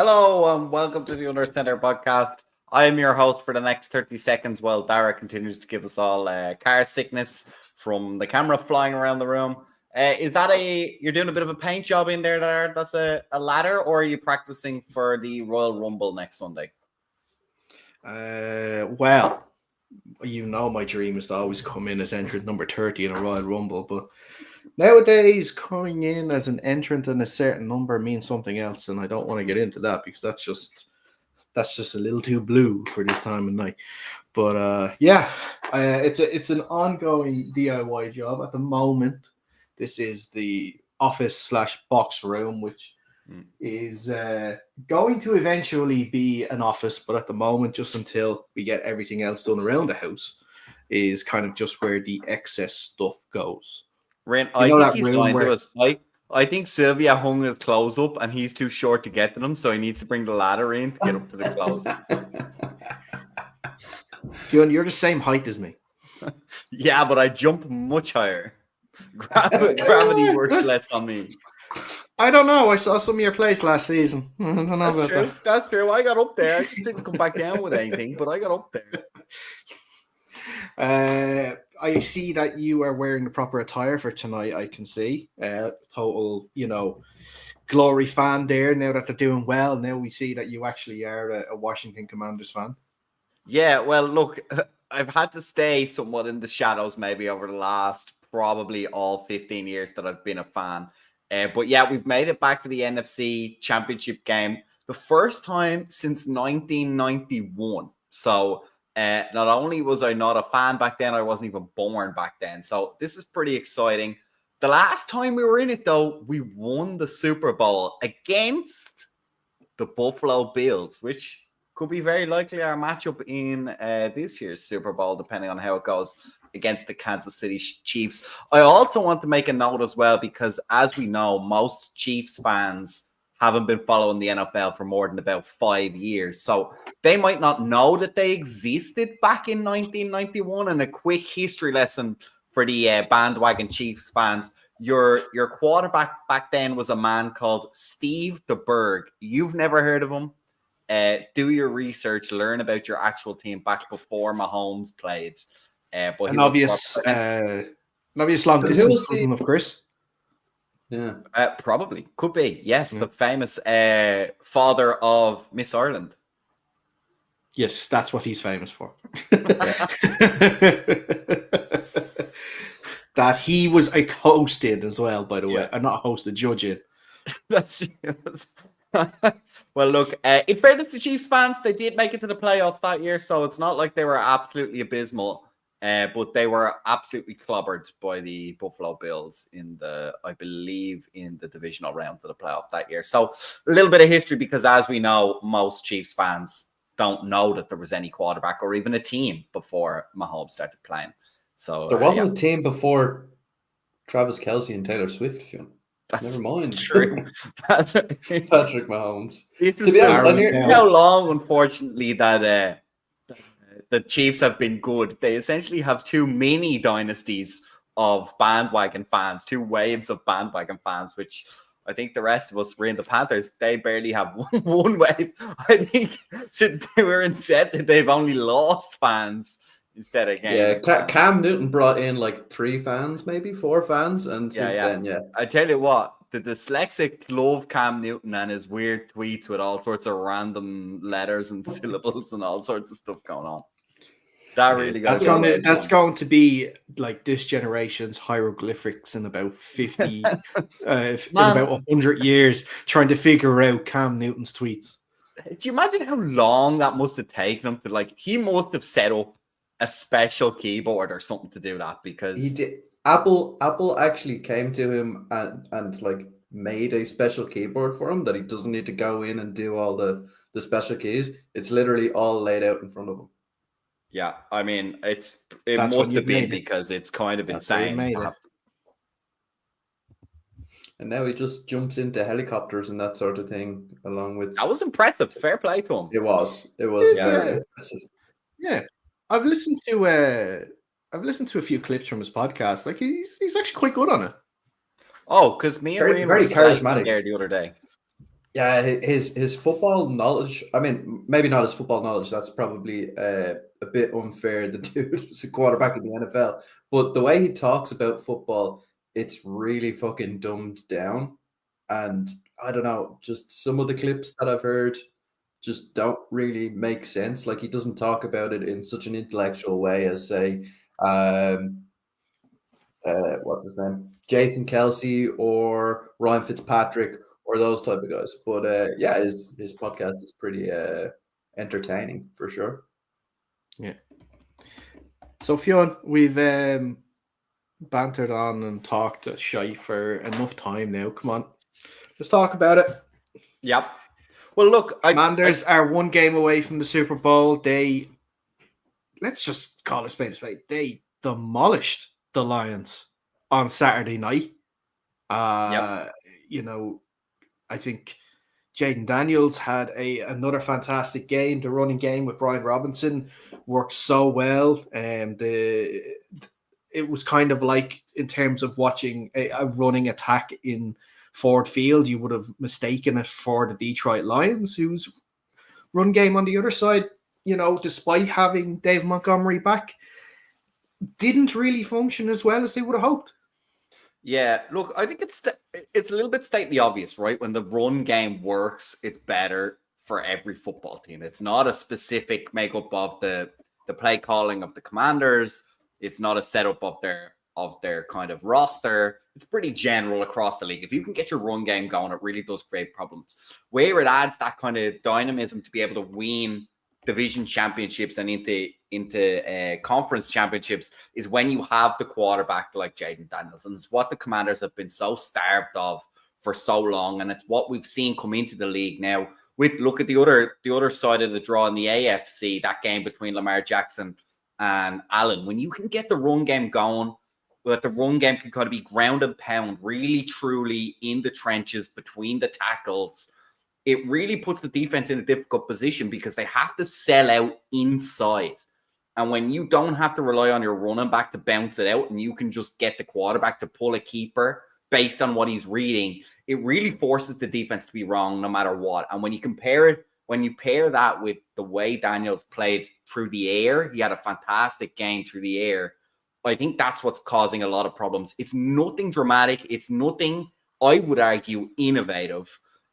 Hello and welcome to the Under Center podcast. I am your host for the next 30 seconds while Dara continues to give us all car sickness from the camera flying around the room. Is that you're doing a bit of a paint job in there, Dara? That's a ladder, or are you practicing for the Royal Rumble next Sunday? Well, you know my dream is to always come in as entrant number 30 in a Royal Rumble, but nowadays coming in as an entrant in a certain number means something else, and I don't want to get into that because that's just a little too blue for this time of night. But it's an ongoing DIY job at the moment. This is the office/box room, which is going to eventually be an office, but at the moment, just until we get everything else done around the house, is kind of just where the excess stuff goes. Ren, I think he's going to us. I think Sylvia hung his clothes up and he's too short to get to them, so he needs to bring the ladder in to get up to the clothes. Fionn, you're the same height as me. Yeah, but I jump much higher. Gravity works less on me. I don't know. I saw some of your plays last season. I don't know That's about true. that. That's true. I got up there. I just didn't come back down with anything, but I got up there. I see that you are wearing the proper attire for tonight. I can see total, glory fan there. Now that they're doing well, now we see that you actually are a Washington Commanders fan. Yeah, well, look, I've had to stay somewhat in the shadows maybe over the last probably all 15 years that I've been a fan. But yeah, we've made it back to the NFC Championship game. The first time since 1991. So not only was I not a fan back then, I wasn't even born back then. So this is pretty exciting. The last time we were in it, though, we won the Super Bowl against the Buffalo Bills, which could be very likely our matchup in this year's Super Bowl, depending on how it goes against the Kansas City Chiefs. I also want to make a note as well, because as we know, most Chiefs fans haven't been following the NFL for more than about 5 years. So they might not know that they existed back in 1991. And a quick history lesson for the bandwagon Chiefs fans. Your quarterback back then was a man called Steve DeBerg. You've never heard of him? Do your research, learn about your actual team back before Mahomes played. But an obvious long distance cousin of Chris. Yeah, probably could be. Yes, the famous father of Miss Ireland. Yes, that's what he's famous for. That he was a host in as well, by the way. I'm not a host, a judge in. That's well, look, in fairness to Chiefs fans, they did make it to the playoffs that year, so it's not like they were absolutely abysmal. But they were absolutely clobbered by the Buffalo Bills I believe, in the divisional round of the playoff that year. So a little bit of history, because as we know, most Chiefs fans don't know that there was any quarterback or even a team before Mahomes started playing. So there wasn't a team before Travis Kelce and Taylor Swift. Never mind. True. Patrick Mahomes. To be honest, how long, unfortunately, that the Chiefs have been good. They essentially have two mini dynasties of bandwagon fans, two waves of bandwagon fans, which I think the rest of us were in the Panthers. They barely have one wave. I think since they were in set, they've only lost fans instead of gains. Yeah, Cam Newton brought in like 3 fans, maybe 4 fans, and since then, I tell you what, the dyslexic love Cam Newton and his weird tweets with all sorts of random letters and syllables and all sorts of stuff going on. That really that's going to be like this generation's hieroglyphics in about 50, in about 100 years, trying to figure out Cam Newton's tweets. Do you imagine how long that must have taken him to he must have set up a special keyboard or something to do that, because he did. Apple actually came to him and made a special keyboard for him that he doesn't need to go in and do all the special keys. It's literally all laid out in front of him. Yeah, I mean, it must have been, because it's kind of insane. And now he just jumps into helicopters and that sort of thing, along with. That was impressive. Fair play to him. It was very impressive. Yeah, I've listened to a few clips from his podcast. Like he's actually quite good on it. Oh, because me and Reem very charismatic there the other day. Yeah, his football knowledge. I mean, maybe not his football knowledge. That's probably a bit unfair. The dude is a quarterback in the NFL, but the way he talks about football, it's really fucking dumbed down. And I don't know, just some of the clips that I've heard just don't really make sense. Like he doesn't talk about it in such an intellectual way as say, um, what's his name, Jason Kelsey or Ryan Fitzpatrick or those type of guys. But yeah, his podcast is pretty entertaining for sure. Yeah. So Fionn, we've bantered on and talked shite for enough time now. Come on, let's talk about it. Yep. Well, look, Commanders are one game away from the Super Bowl. Let's just call it spade a spade. They demolished the Lions on Saturday night. You know, I think Jaden Daniels had another fantastic game. The running game with Brian Robinson worked so well. It was kind of like in terms of watching a running attack in Ford Field, you would have mistaken it for the Detroit Lions, whose run game on the other side, you know, despite having Dave Montgomery back, didn't really function as well as they would have hoped. Yeah, look, I think it's a little bit stately obvious, right? When the run game works, it's better for every football team. It's not a specific makeup of the play calling of the Commanders. It's not a setup of their kind of roster. It's pretty general across the league. If you can get your run game going, it really does create problems. Where it adds that kind of dynamism to be able to win division championships and into conference championships is when you have the quarterback like Jaden Daniels. And it's what the Commanders have been so starved of for so long. And it's what we've seen come into the league now. Look at the other side of the draw in the AFC, that game between Lamar Jackson and Allen. When you can get the run game going, but the run game can kind of be ground and pound, really truly in the trenches between the tackles, it really puts the defense in a difficult position because they have to sell out inside. And when you don't have to rely on your running back to bounce it out and you can just get the quarterback to pull a keeper based on what he's reading, it really forces the defense to be wrong no matter what. And when you pair that with the way Daniels played through the air, he had a fantastic game through the air. I think that's what's causing a lot of problems. It's nothing dramatic. It's nothing, I would argue, innovative.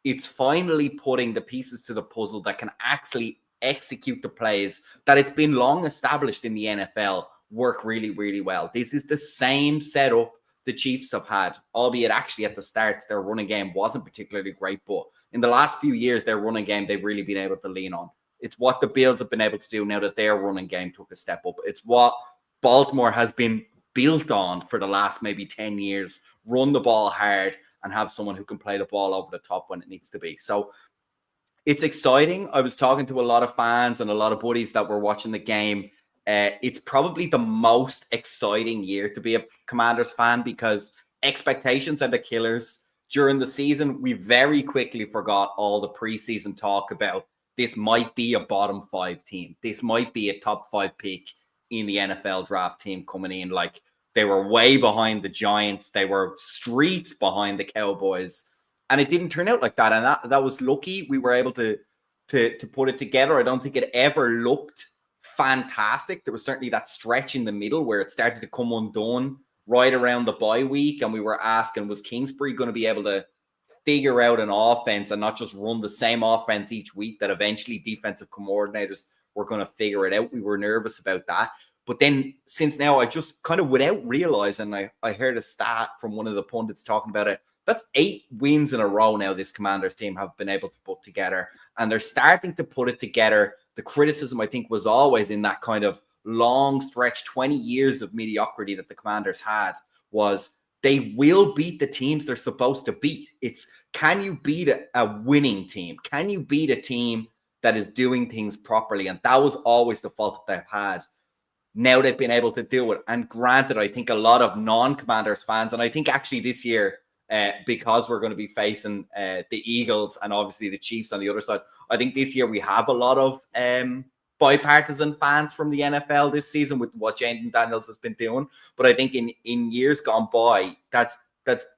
It's finally putting the pieces to the puzzle that can actually execute the plays that it's been long established in the NFL work really, really well. This is the same setup the Chiefs have had, albeit actually at the start, their running game wasn't particularly great, but in the last few years, their running game, they've really been able to lean on. It's what the Bills have been able to do now that their running game took a step up. It's what Baltimore has been built on for the last maybe 10 years, run the ball hard and have someone who can play the ball over the top when it needs to be. So it's exciting. I was talking to a lot of fans and a lot of buddies that were watching the game. It's probably the most exciting year to be a Commanders fan because expectations are the killers. During the season, we very quickly forgot all the preseason talk about this might be a bottom 5 team. This might be a top 5 pick in the NFL draft team coming in. Like, they were way behind the Giants. They were streets behind the Cowboys. And it didn't turn out like that. And that was lucky. We were able to put it together. I don't think it ever looked fantastic. There was certainly that stretch in the middle where it started to come undone right around the bye week. And we were asking, was Kingsbury going to be able to figure out an offense and not just run the same offense each week that eventually defensive coordinators were going to figure it out? We were nervous about that. But then since now, I just kind of without realizing, I heard a stat from one of the pundits talking about it. That's 8 wins in a row now this Commanders team have been able to put together. And they're starting to put it together. The criticism, I think, was always in that kind of long stretch, 20 years of mediocrity that the Commanders had, was they will beat the teams they're supposed to beat. It's, can you beat a winning team? Can you beat a team that is doing things properly? And that was always the fault that they've had. Now they've been able to do it. And granted, I think a lot of non-Commanders fans, and I think actually this year, because we're going to be facing the Eagles and obviously the Chiefs on the other side, I think this year we have a lot of bipartisan fans from the NFL this season with what Jaden Daniels has been doing. But I think in years gone by, that's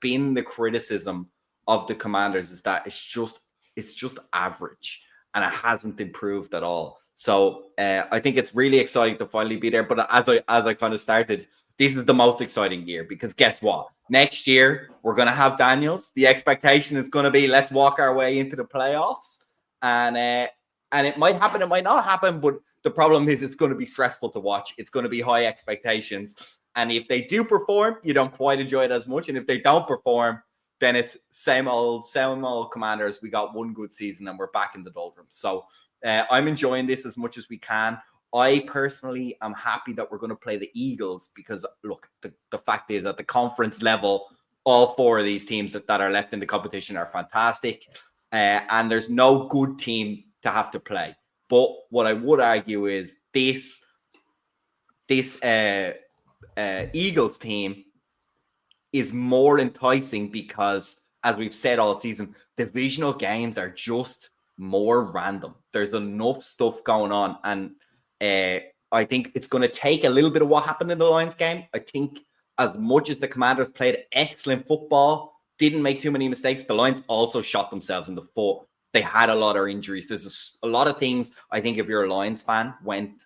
been the criticism of the Commanders, is that it's just it's just average, and it hasn't improved at all. So I think it's really exciting to finally be there. But as I kind of started, this is the most exciting year, because guess what? Next year we're going to have Daniels. The expectation is going to be, let's walk our way into the playoffs, and it might happen, it might not happen, but the problem is it's going to be stressful to watch. It's going to be high expectations, and if they do perform, you don't quite enjoy it as much, and if they don't perform, then it's same old Commanders. We got one good season and we're back in the doldrums. So I'm enjoying this as much as we can. I personally am happy that we're going to play the Eagles, because look, the fact is, at the conference level, all four of these teams that are left in the competition are fantastic, and there's no good team to have to play. But what I would argue is this Eagles team is more enticing because, as we've said all season, divisional games are just more random. There's enough stuff going on, and I think it's going to take a little bit of what happened in the Lions game. I think as much as the Commanders played excellent football, didn't make too many mistakes, the Lions also shot themselves in the foot. They had a lot of injuries. There's a lot of things, I think, if you're a Lions fan, went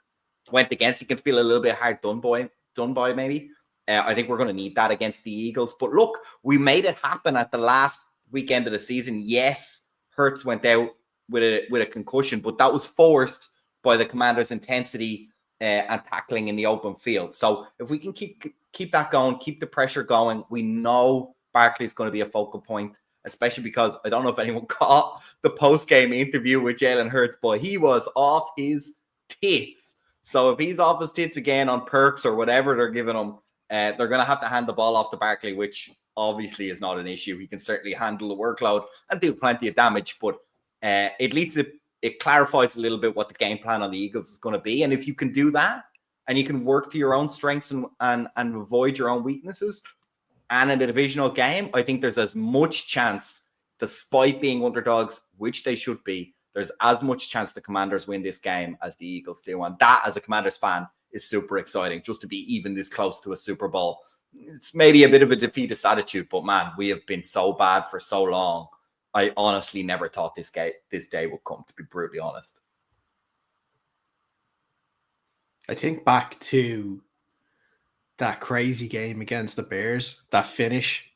against. You can feel a little bit hard done by maybe. I think we're going to need that against the Eagles. But look, we made it happen at the last weekend of the season. Yes, Hurts went out with a concussion, but that was forced by the Commanders' intensity and tackling in the open field. So if we can keep that going, keep the pressure going, we know Barkley's going to be a focal point, especially because I don't know if anyone caught the post-game interview with Jalen Hurts, but he was off his tits. So if he's off his tits again on perks or whatever they're giving him, they're going to have to hand the ball off to Barkley, which obviously is not an issue. He can certainly handle the workload and do plenty of damage, but it clarifies a little bit what the game plan on the Eagles is going to be. And if you can do that, and you can work to your own strengths and avoid your own weaknesses, and in the divisional game, I think there's as much chance, despite being underdogs, which they should be, there's as much chance the Commanders win this game as the Eagles do. And that, as a Commanders fan, is super exciting, just to be even this close to a Super Bowl. It's maybe a bit of a defeatist attitude, but man, we have been so bad for so long. I honestly never thought this day would come, to be brutally honest. I think back to that crazy game against the Bears, that finish,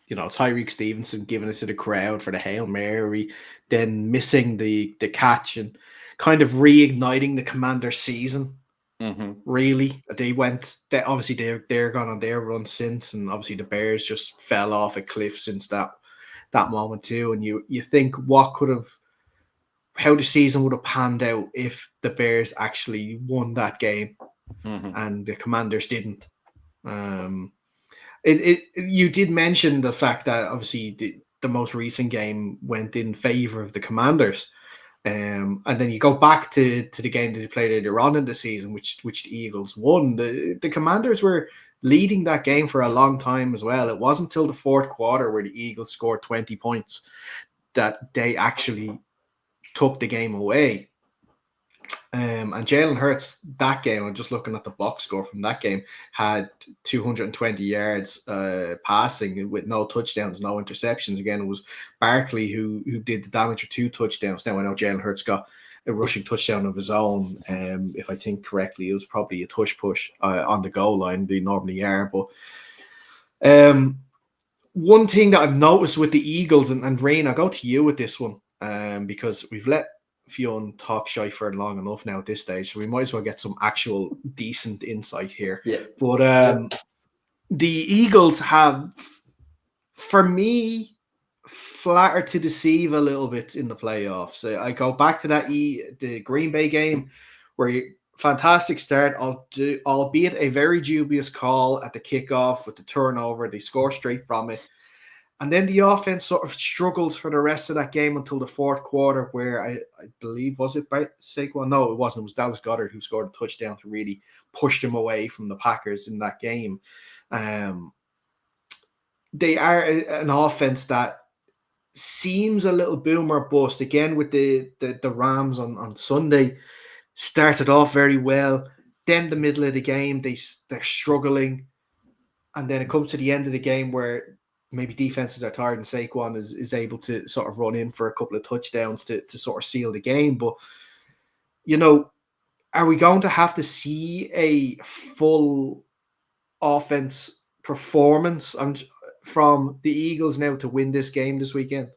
you know, Tyreek Stevenson giving it to the crowd for the Hail Mary, then missing the catch and kind of reigniting the Commanders season. Mm-hmm. Really, obviously they're gone on their run since, and obviously the Bears just fell off a cliff since that moment too. And you think how the season would have panned out if the Bears actually won that game, and the Commanders didn't. You did mention the fact that obviously the most recent game went in favor of the Commanders. And then you go back to the game that they played earlier on in the season, which the Eagles won. The Commanders were leading that game for a long time as well. It wasn't until the fourth quarter, where the Eagles scored 20 points, that they actually took the game away. And Jalen Hurts, that game, I'm just looking at the box score from that game, had 220 yards passing with no touchdowns, no interceptions. Again, it was Barkley who did the damage with 2 touchdowns. Now I know Jalen Hurts got a rushing touchdown of his own. If I think correctly, it was probably a tush push on the goal line. They normally are. But one thing that I've noticed with the Eagles, and Rain, I'll go to you with this one, because we've let Fionn talk shy for long enough now at this stage, so we might as well get some actual decent insight here. Yeah. But the Eagles have, for me, flattered to deceive a little bit in the playoffs. I go back to the Green Bay game, where fantastic start, albeit a very dubious call at the kickoff with the turnover. They score straight from it. And then the offense sort of struggled for the rest of that game until the fourth quarter, where I believe, was it by Saquon? No, it wasn't. It was Dallas Goedert who scored a touchdown to really push them away from the Packers in that game. They are an offense that seems a little boom or bust. Again, with the Rams on Sunday, started off very well. Then the middle of the game, they're struggling. And then it comes to the end of the game where maybe defenses are tired and Saquon is able to sort of run in for a couple of touchdowns to sort of seal the game. But, are we going to have to see a full offense performance from the Eagles now to win this game this weekend?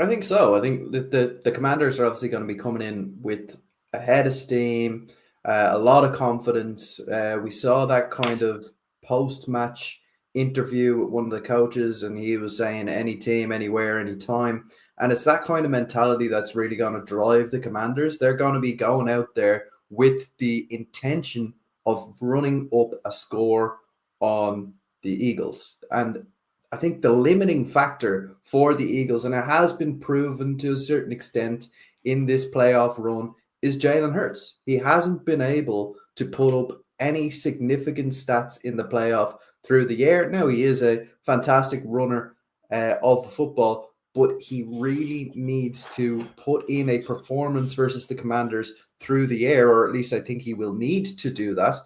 I think so. I think that the Commanders are obviously going to be coming in with a head of steam, a lot of confidence. We saw that kind of post-match interview with one of the coaches, and he was saying any team, anywhere, anytime. And it's that kind of mentality that's really going to drive the Commanders. They're going to be going out there with the intention of running up a score on the Eagles. And I think the limiting factor for the Eagles, and it has been proven to a certain extent in this playoff run, is Jalen Hurts. He hasn't been able to put up any significant stats in the playoff through the air. Now, he is a fantastic runner of the football, but he really needs to put in a performance versus the Commanders through the air, or at least I think he will need to do that.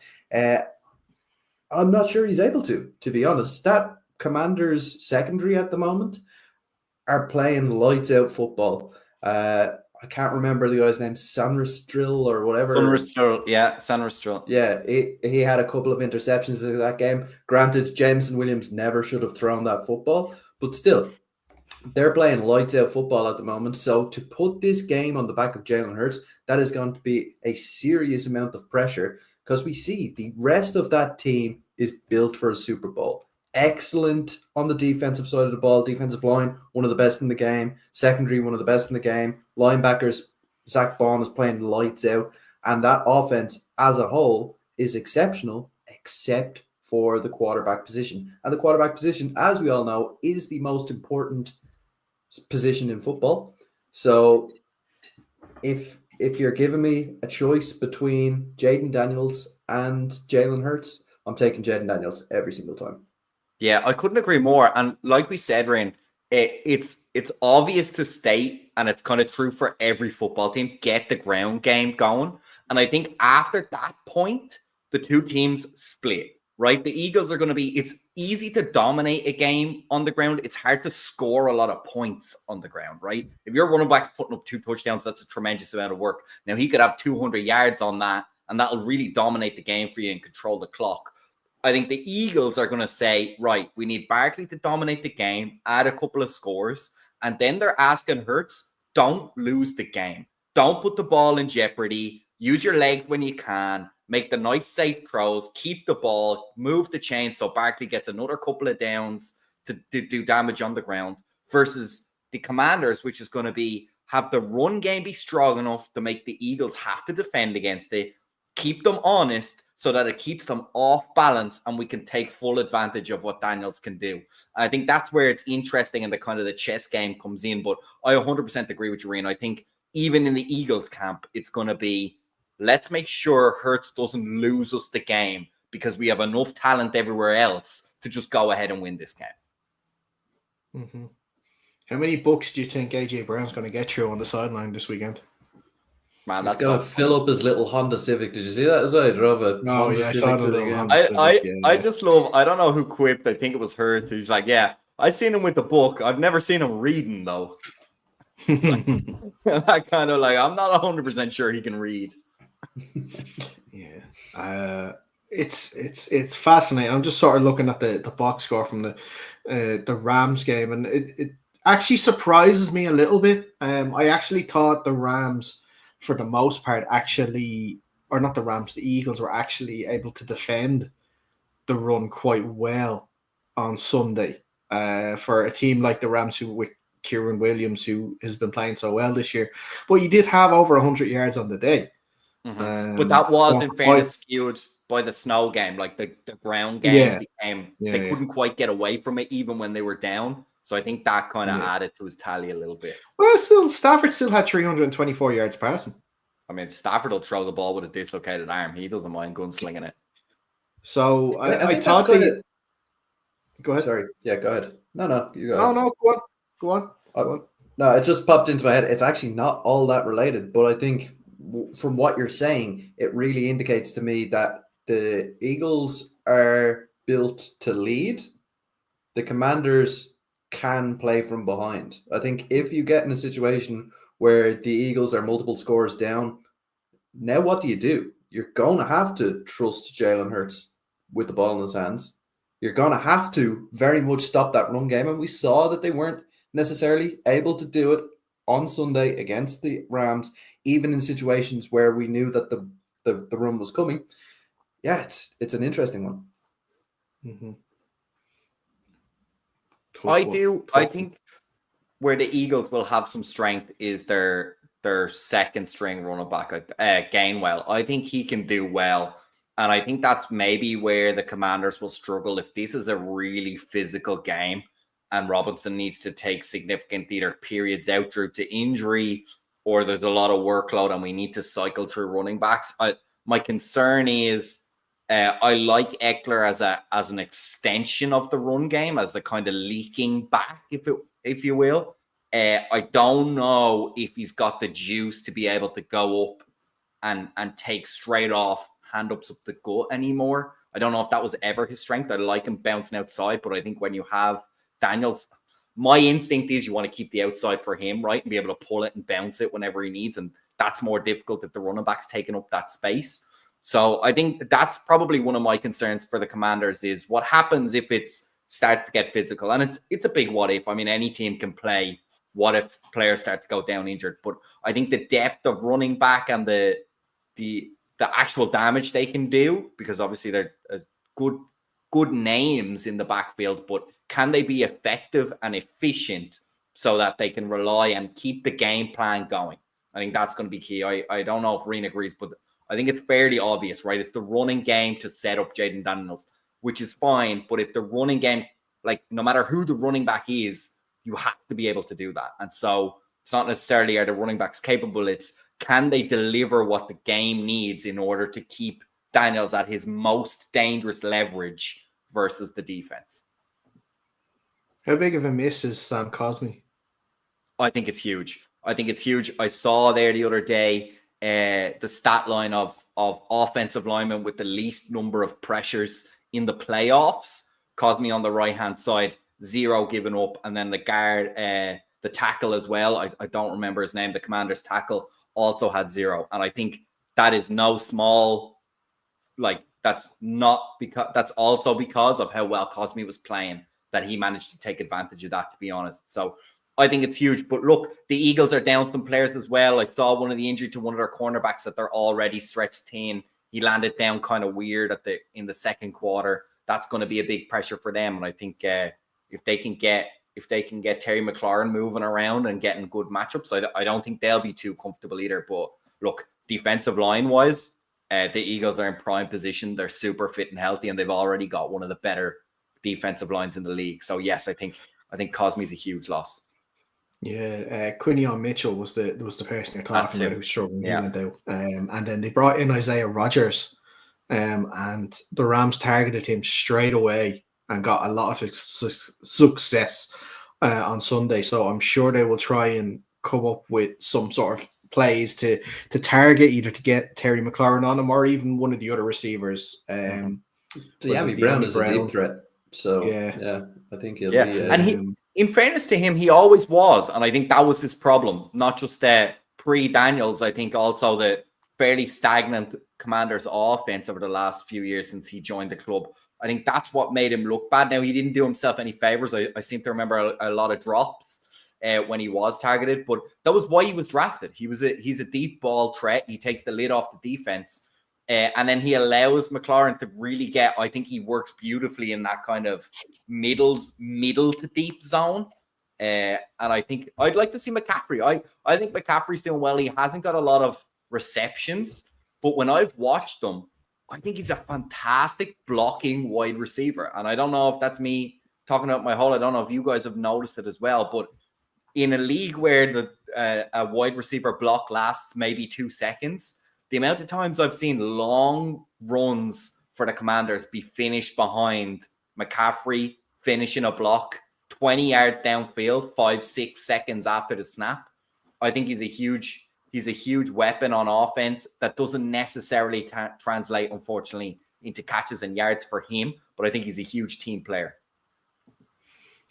I'm not sure he's able to be honest. That Commanders secondary at the moment are playing lights out football. I can't remember the guy's name, Sanristrill or whatever. Sanristrill. Yeah, he had a couple of interceptions in that game. Granted, Jameson Williams never should have thrown that football, but still, they're playing lights out football at the moment. So to put this game on the back of Jalen Hurts, that is going to be a serious amount of pressure, because we see the rest of that team is built for a Super Bowl. Excellent on the defensive side of the ball. Defensive line, one of the best in the game. Secondary, one of the best in the game. Linebackers, Zach Bond is playing lights out. And that offense as a whole is exceptional, except for the quarterback position. And the quarterback position, as we all know, is the most important position in football. So if you're giving me a choice between Jaden Daniels and Jalen Hurts, I'm taking Jaden Daniels every single time. Yeah, I couldn't agree more. And like we said, Rain, it's obvious to state, and it's kind of true for every football team, get the ground game going. And I think after that point, the two teams split, right? The Eagles are going to be, it's easy to dominate a game on the ground. It's hard to score a lot of points on the ground, right? If your running back's putting up 2 touchdowns, that's a tremendous amount of work. Now, he could have 200 yards on that, and that'll really dominate the game for you and control the clock. I think the Eagles are going to say, right, we need Barkley to dominate the game, add a couple of scores, and then they're asking Hurts, don't lose the game. Don't put the ball in jeopardy. Use your legs when you can. Make the nice, safe throws. Keep the ball. Move the chain so Barkley gets another couple of downs to do damage on the ground, versus the Commanders, which is going to be have the run game be strong enough to make the Eagles have to defend against it, keep them honest so that it keeps them off balance, and we can take full advantage of what Daniels can do. I think that's where it's interesting, and the kind of the chess game comes in. But I 100% agree with you, Reno. I think even in the Eagles camp, it's going to be, let's make sure Hurts doesn't lose us the game, because we have enough talent everywhere else to just go ahead and win this game. Mm-hmm. How many books do you think AJ Brown's going to get through on the sideline this weekend? Man, that's going to fill up his little Honda Civic. Did you see that as well? He drove a Honda Civic to the game. I just love, I don't know who quipped, I think it was Hurts. He's like, yeah, I seen him with the book. I've never seen him reading, though. I kind of like, I'm not 100% sure he can read. Yeah. It's fascinating. I'm just sort of looking at the box score from the Rams game, and it actually surprises me a little bit. I actually thought the Rams, for the most part, the Eagles were actually able to defend the run quite well on Sunday. For a team like the Rams, who with Kieran Williams, who has been playing so well this year, but he did have over 100 yards on the day. Mm-hmm. But that was, in fairness, skewed by the snow game, like the ground game they couldn't quite get away from it even when they were down. So I think that kind of added to his tally a little bit. Well, Stafford still had 324 yards passing. I mean, Stafford will throw the ball with a dislocated arm. He doesn't mind gunslinging it. So I thought they... Go ahead. Sorry. Yeah, go ahead. No, you go ahead. No, go on. No, it just popped into my head. It's actually not all that related, but I think from what you're saying, it really indicates to me that the Eagles are built to lead, the Commanders can play from behind. I think if you get in a situation where the Eagles are multiple scores down, now what do? You're going to have to trust Jalen Hurts with the ball in his hands. You're going to have to very much stop that run game. And we saw that they weren't necessarily able to do it on Sunday against the Rams, even in situations where we knew that the run was coming. Yeah, it's an interesting one. Mm-hmm. I think where the Eagles will have some strength is their second string running back, Gainwell. I think he can do well. And I think that's maybe where the Commanders will struggle if this is a really physical game and Robinson needs to take significant either periods out due to injury or there's a lot of workload and we need to cycle through running backs. My concern is I like Eckler as an extension of the run game, as the kind of leaking back, if you will. I don't know if he's got the juice to be able to go up and take straight off hand ups up the gut anymore. I don't know if that was ever his strength. I like him bouncing outside, but I think when you have Daniels, my instinct is you want to keep the outside for him, right? And be able to pull it and bounce it whenever he needs. And that's more difficult if the running back's taking up that space. So I think that's probably one of my concerns for the Commanders is what happens if it starts to get physical. And it's a big what if. I mean, any team can play what if players start to go down injured. But I think the depth of running back and the actual damage they can do, because obviously they're good names in the backfield, but can they be effective and efficient so that they can rely and keep the game plan going? I think that's going to be key. I don't know if Reen agrees, but I think it's fairly obvious, right? It's the running game to set up Jaden Daniels, which is fine. But if the running game, like no matter who the running back is, you have to be able to do that. And so it's not necessarily are the running backs capable. It's can they deliver what the game needs in order to keep Daniels at his most dangerous leverage versus the defense. How big of a miss is Sam Cosmi? I think it's huge. I saw there the other day the stat line of offensive linemen with the least number of pressures in the playoffs. Cosmi on the right-hand side, 0 given up. And then the guard, the tackle as well. I don't remember his name. The Commander's tackle also had 0. And I think that is no small, that's also because of how well Cosmi was playing that he managed to take advantage of that, to be honest. So I think it's huge. But look, the Eagles are down some players as well. I saw one of the injury to one of their cornerbacks that they're already stretched thin. He landed down kind of weird in the second quarter. That's going to be a big pressure for them. And I think if they can get Terry McLaurin moving around and getting good matchups, I don't think they'll be too comfortable either. But look, defensive line wise, the Eagles are in prime position. They're super fit and healthy, and they've already got one of the better defensive lines in the league. So yes, I think Cosmi's a huge loss. Yeah, Quinion Mitchell was the person you're talking about who's struggling. Yeah. He went out. And then they brought in Isaiah Rodgers, and the Rams targeted him straight away and got a lot of success on Sunday. So I'm sure they will try and come up with some sort of plays to target, either to get Terry McLaurin on him or even one of the other receivers. De'Ami Brown is a deep threat. So yeah, I think he'll be. And he, in fairness to him, he always was, and I think that was his problem. Not just pre-Daniels, I think also the fairly stagnant Commanders offense over the last few years since he joined the club. I think that's what made him look bad. Now, he didn't do himself any favors. I seem to remember a lot of drops when he was targeted, but that was why he was drafted. He's a deep ball threat. He takes the lid off the defense. And then he allows McLaurin to really I think he works beautifully in that kind of middle to deep zone. And I think I'd like to see McCaffrey. I think McCaffrey's doing well. He hasn't got a lot of receptions, but when I've watched them, I think he's a fantastic blocking wide receiver. And I don't know if that's me talking about my hole. I don't know if you guys have noticed it as well, but in a league where a wide receiver block lasts maybe 2 seconds, the amount of times I've seen long runs for the Commanders be finished behind McCaffrey finishing a block 20 yards downfield, 5-6 seconds after the snap. I think he's a huge weapon on offense that doesn't necessarily translate, unfortunately, into catches and yards for him. But I think he's a huge team player.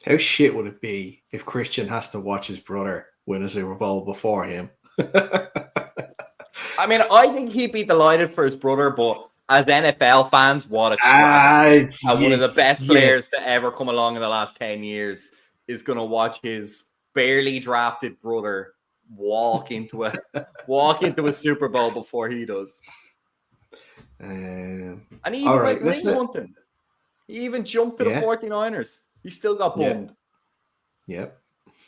How shit would it be if Christian has to watch his brother win a Super Bowl before him? I mean, I think he'd be delighted for his brother, but as NFL fans, what a tragedy. One of the best players to ever come along in the last 10 years is going to watch his barely drafted brother walk into a Super Bowl before he does. And he even went ring hunting. He even jumped to the 49ers. He still got bummed. Yeah.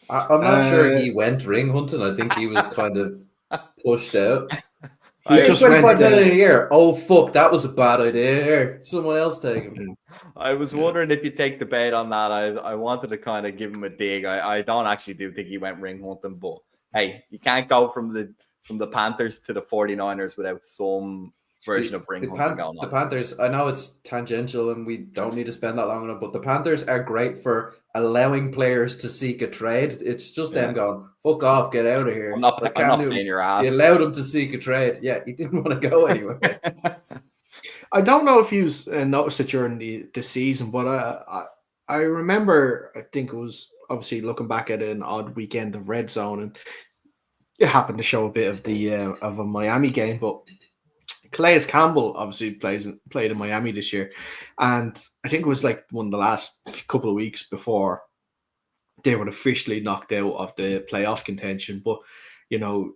I'm not sure he went ring hunting. I think he was kind of pushed out. He just 25 million a year. Oh, fuck, that was a bad idea. Here, someone else take him. I was wondering if you take the bait on that. I wanted to kind of give him a dig. I don't actually think he went ring hunting, but hey, you can't go from the Panthers to the 49ers without some version of ring hunting going on. The Panthers, I know it's tangential and we don't need to spend that long on it, but the Panthers are great for allowing players to seek a trade. It's just them going, fuck off, get out of here. I'm not playing your ass. You allowed him to seek a trade. Yeah, he didn't want to go anywhere. I don't know if you noticed it during the season, but I remember, I think it was obviously looking back at an odd weekend of Red Zone, and it happened to show a bit of a Miami game, but Calais Campbell obviously played in Miami this year, and I think it was like one of the last couple of weeks before they were officially knocked out of the playoff contention. But you know,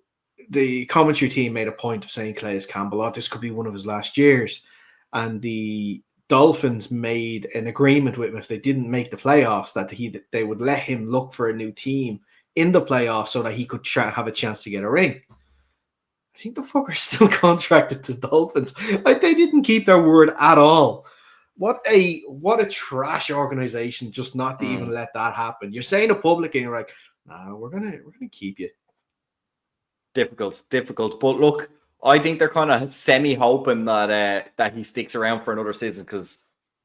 the commentary team made a point of saying Calais Campbell, this could be one of his last years, and the Dolphins made an agreement with him if they didn't make the playoffs that they would let him look for a new team in the playoffs so that he could have a chance to get a ring. I think the fucker's still contracted to the Dolphins. Like, they didn't keep their word at all. What a trash organization just not to even let that happen. You're saying it publicly and you're like, nah, we're gonna keep you. Difficult. But look, I think they're kind of semi hoping that he sticks around for another season because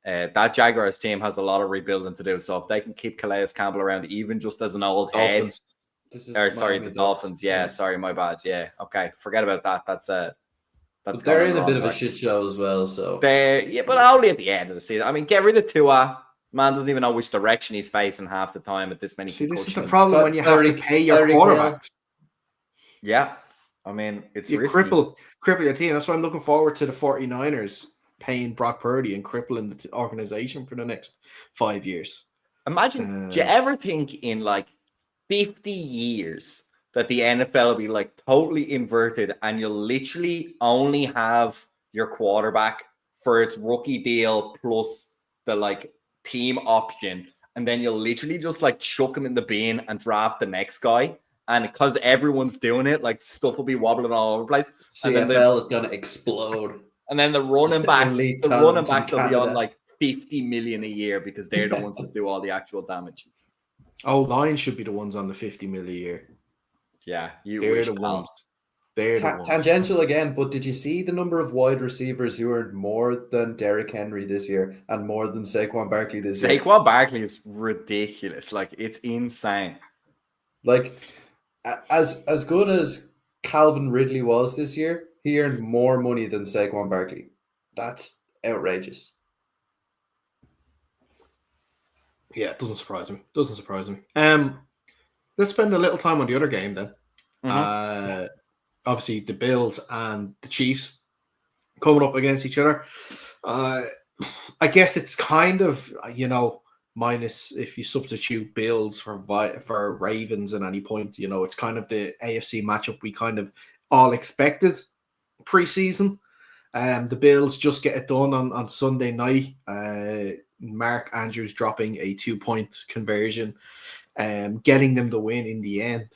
that Jaguars team has a lot of rebuilding to do. So if they can keep Calais Campbell around, even just as an old head. The Dolphins. Yeah, sorry, my bad. Yeah, okay, forget about that. That's but they're in a bit of a shit show as well. So but only at the end of the season. I mean, get rid of Tua. Man doesn't even know which direction he's facing half the time at this many. This is the problem when you have to pay your quarterbacks. Yeah, I mean, it's you cripple your team. That's why I'm looking forward to the 49ers paying Brock Purdy and crippling the organization for the next 5 years. Imagine, do you ever think in like 50 years that the NFL will be like totally inverted and you'll literally only have your quarterback for its rookie deal plus the like team option, and then you'll literally just like chuck him in the bin and draft the next guy, and because everyone's doing it, like stuff will be wobbling all over the place. CFL is going to explode, and then the running backs will be on like 50 million a year because they're the ones that do all the actual damage. Oh, Lions should be the ones on the 50 million a year. Yeah, they're the ones. They're the ones. Tangential again, but did you see the number of wide receivers who earned more than Derrick Henry this year and more than Saquon Barkley this year? Saquon Barkley is ridiculous. Like, it's insane. Like, as good as Calvin Ridley was this year, he earned more money than Saquon Barkley. That's outrageous. Yeah, it doesn't surprise me. Let's spend a little time on the other game then. Mm-hmm. Obviously, the Bills and the Chiefs coming up against each other. I guess it's kind of, minus if you substitute Bills for Ravens at any point, it's kind of the AFC matchup we kind of all expected preseason. The Bills just get it done on Sunday night. Mark Andrews dropping a 2-point conversion, getting them the win in the end.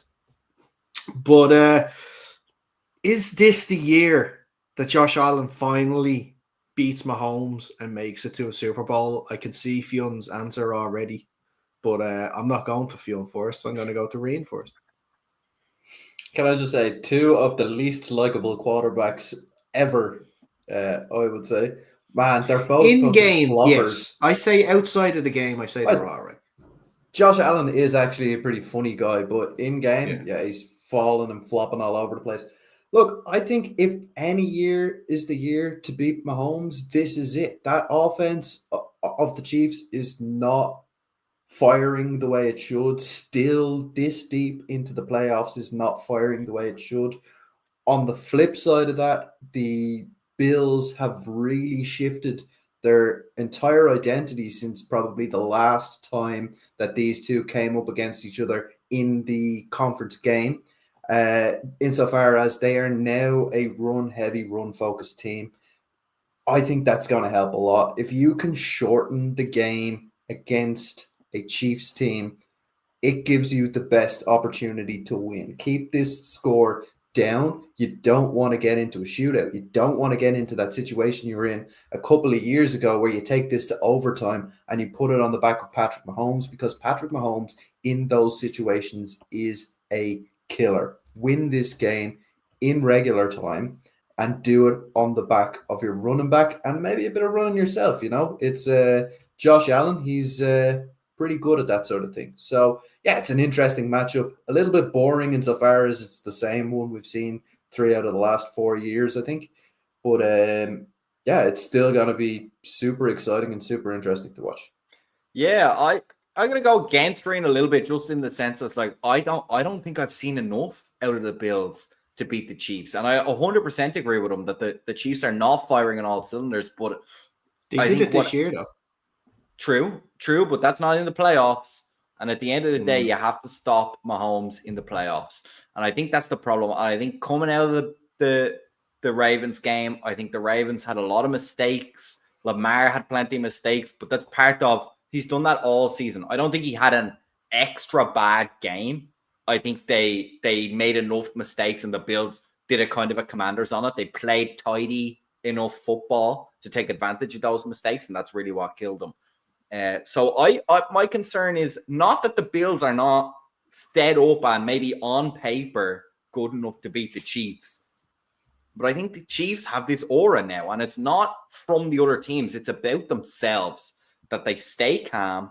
But is this the year that Josh Allen finally beats Mahomes and makes it to a Super Bowl? I can see Fion's answer already, but I'm not going to Fion first. I'm going to go to Reen first. Can I just say, two of the least likable quarterbacks ever, I would say. Man, they're both in game. Floppers. Yes, I say outside of the game, I say they're all right. Josh Allen is actually a pretty funny guy, but in game, he's falling and flopping all over the place. Look, I think if any year is the year to beat Mahomes, this is it. That offense of the Chiefs is not firing the way it should. Still, this deep into the playoffs is not firing the way it should. On the flip side of that, the Bills have really shifted their entire identity since probably the last time that these two came up against each other in the conference game. Insofar as they are now a run-heavy, run-focused team, I think that's going to help a lot. If you can shorten the game against a Chiefs team, it gives you the best opportunity to win. Keep this score down. You don't want to get into a shootout. You don't want to get into that situation you were in a couple of years ago where you take this to overtime and you put it on the back of Patrick Mahomes, because Patrick Mahomes in those situations is a killer. Win this game in regular time and do it on the back of your running back and maybe a bit of running yourself. It's Josh Allen. He's pretty good at that sort of thing. So yeah, it's an interesting matchup. A little bit boring insofar as it's the same one we've seen 3 out of the last 4 years, I think. But yeah, it's still going to be super exciting and super interesting to watch. Yeah, I'm going to go against Ryan a little bit, just in the sense that it's like I don't think I've seen enough out of the Bills to beat the Chiefs. And I 100% agree with him that the Chiefs are not firing on all cylinders, but they did it this year though. True, but that's not in the playoffs. And at the end of the day, you have to stop Mahomes in the playoffs. And I think that's the problem. I think coming out of the Ravens game, I think the Ravens had a lot of mistakes. Lamar had plenty of mistakes, but that's part of, he's done that all season. I don't think he had an extra bad game. I think they made enough mistakes and the Bills did a kind of a Commanders on it. They played tidy enough football to take advantage of those mistakes, and that's really what killed them. So my concern is not that the Bills are not set up and maybe on paper good enough to beat the Chiefs, but I think the Chiefs have this aura now, and it's not from the other teams. It's about themselves, that they stay calm,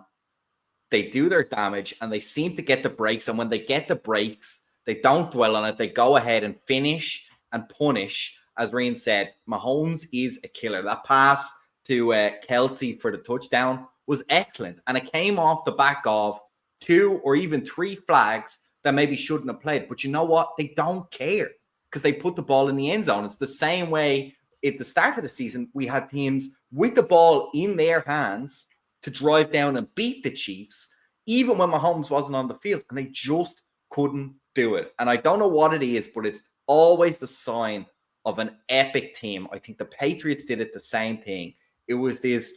they do their damage, and they seem to get the breaks. And when they get the breaks, they don't dwell on it. They go ahead and finish and punish. As Ryan said, Mahomes is a killer. That pass to Kelsey for the touchdown was excellent. And it came off the back of 2 or even 3 flags that maybe shouldn't have played. But you know what? They don't care because they put the ball in the end zone. It's the same way at the start of the season, we had teams with the ball in their hands to drive down and beat the Chiefs, even when Mahomes wasn't on the field, and they just couldn't do it. And I don't know what it is, but it's always the sign of an epic team. I think the Patriots did it the same thing. It was this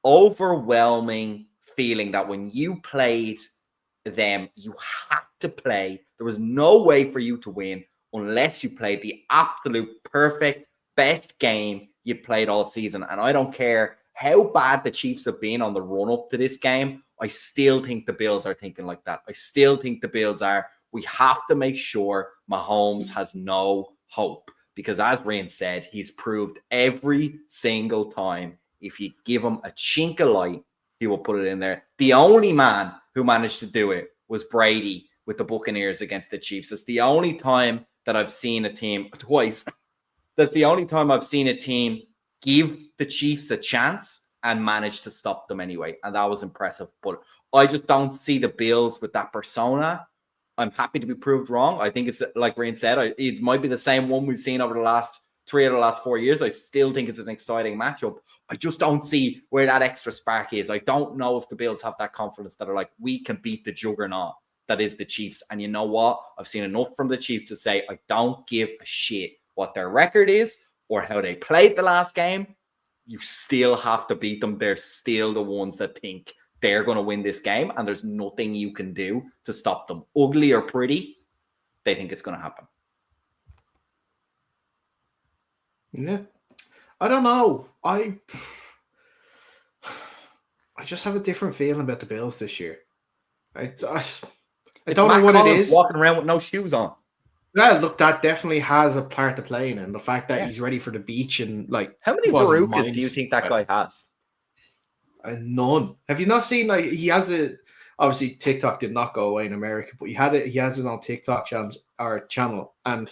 overwhelming feeling that when you played them, you had to play. There was no way for you to win unless you played the absolute perfect best game you played all season. And I don't care how bad the Chiefs have been on the run up to this game, I still think the Bills are thinking like that. I still think the Bills are, we have to make sure Mahomes has no hope. Because as Ryan said, he's proved every single time, if you give him a chink of light, he will put it in there. The only man who managed to do it was Brady with the Buccaneers against the Chiefs. It's the only time that I've seen a team, twice, that's the only time I've seen a team give the Chiefs a chance and manage to stop them anyway. And that was impressive. But I just don't see the Bills with that persona. I'm happy to be proved wrong. I think it's, like Ryan said, it might be the same one we've seen over the last 3 of the last 4 years. I still think it's an exciting matchup. I just don't see where that extra spark is. I don't know if the Bills have that confidence that are like, we can beat the juggernaut that is the Chiefs. And you know what? I've seen enough from the Chiefs to say, I don't give a shit what their record is or how they played the last game. You still have to beat them. They're still the ones that think they're going to win this game, and there's nothing you can do to stop them. Ugly or pretty, they think it's going to happen. Yeah. I don't know. I just have a different feeling about the Bills this year. I don't know what it is. Walking around with no shoes on. Yeah, look, that definitely has a part to play in, and the fact that he's ready for the beach and like. How many Barukas do you think that guy has? None. Have you not seen like he has a? Obviously, TikTok did not go away in America, but he had it. He has it on TikTok channel, and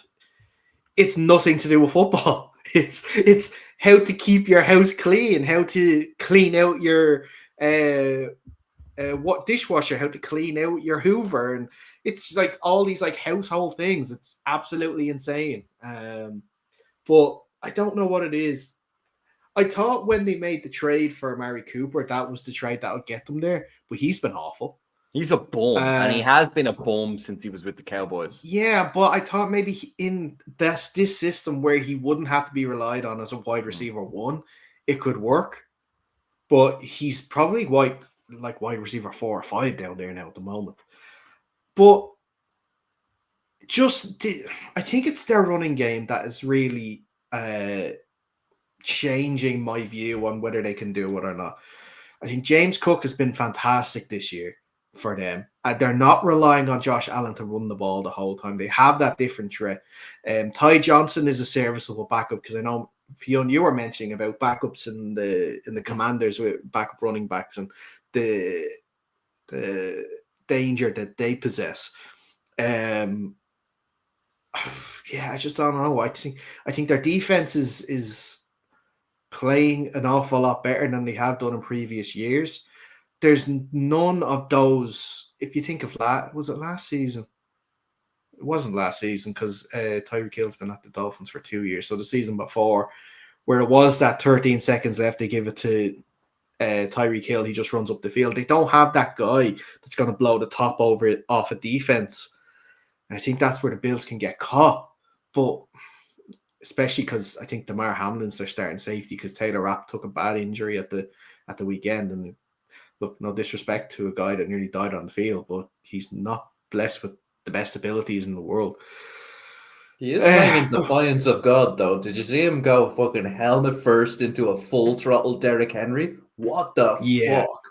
it's nothing to do with football. It's how to keep your house clean, how to clean out your what dishwasher, how to clean out your Hoover, and it's like all these like household things. It's absolutely insane. But I don't know what it is. I thought when they made the trade for Amari Cooper, that was the trade that would get them there, but he's been awful. He's a bum, and he has been a bum since he was with the Cowboys. Yeah, but I thought maybe in this system where he wouldn't have to be relied on as a wide receiver one, it could work. But he's probably wide receiver 4 or 5 down there now at the moment. But I think it's their running game that is really changing my view on whether they can do it or not. I think James Cook has been fantastic this year for them. They're not relying on Josh Allen to run the ball the whole time. They have that different threat. Ty Johnson is a serviceable backup, because I know, Fionn, you were mentioning about backups in the Commanders with backup running backs and the danger that they possess. Yeah, I just don't know. I think their defense is playing an awful lot better than they have done in previous years. There's none of those. If you think of was it last season? It wasn't last season, because Tyreek Hill's been at the Dolphins for 2 years. So the season before, where it was that 13 seconds left, they give it to Tyreek Hill. He just runs up the field. They don't have that guy that's going to blow the top off a defense. And I think that's where the Bills can get caught. But especially because I think Damar Hamlin's their starting safety, because Taylor Rapp took a bad injury at the weekend. And look, no disrespect to a guy that nearly died on the field, but he's not blessed with the best abilities in the world. He is playing in defiance of God, though. Did you see him go fucking helmet first into a full throttle Derrick Henry? What the fuck?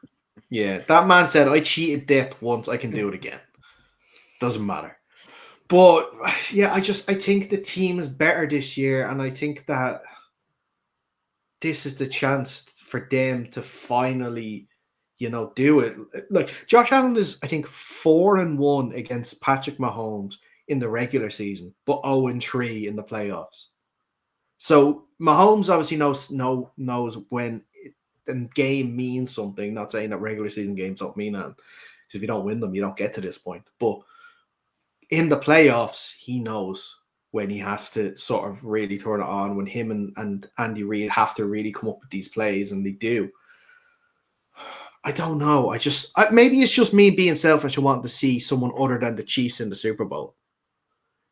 Yeah, that man said, I cheated death once, I can do it again. Doesn't matter. But yeah, I think the team is better this year, and I think that this is the chance for them to finally, do it. Like, Josh Allen is, I think, 4-1 against Patrick Mahomes in the regular season, but 0-3 in the playoffs. So Mahomes obviously knows when the game means something. Not saying that regular season games don't mean that, because if you don't win them, you don't get to this point. But in the playoffs, he knows when he has to sort of really turn it on, when him and Andy Reid have to really come up with these plays, and they do. I don't know. Maybe it's just me being selfish and wanting to see someone other than the Chiefs in the Super Bowl.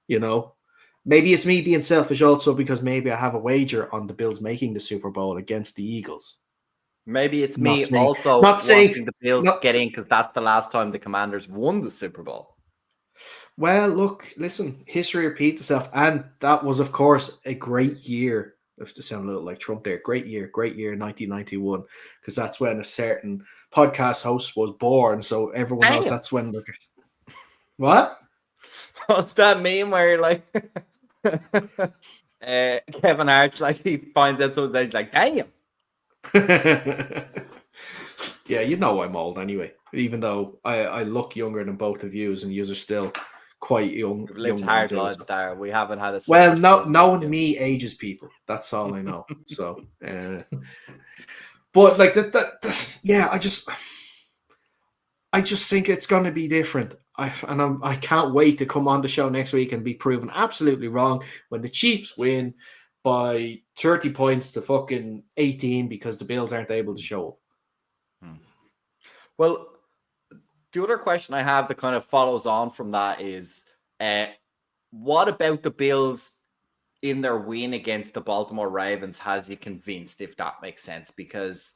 Maybe it's me being selfish also, because maybe I have a wager on the Bills making the Super Bowl against the Eagles. Maybe it's me also wanting the Bills getting, because that's the last time the Commanders won the Super Bowl. Well, look, listen, history repeats itself. And that was, of course, a great year. If to sound a little like Trump there, great year, 1991, because that's when a certain podcast host was born. So everyone knows that's when. What? What's that meme where you're like, Kevin Hart's like, he finds out something, he's like, damn. Yeah, I'm old anyway. Even though I look younger than both of you, and you are still quite young. We've lived hard lives there. We haven't had a. Well, knowing me ages people. That's all I know. So, but like that, yeah, I just think it's going to be different. I can't wait to come on the show next week and be proven absolutely wrong when the Chiefs win by 30 points to fucking 18 because the Bills aren't able to show up. Well, the other question I have that kind of follows on from that is, what about the Bills in their win against the Baltimore Ravens has you convinced, if that makes sense? Because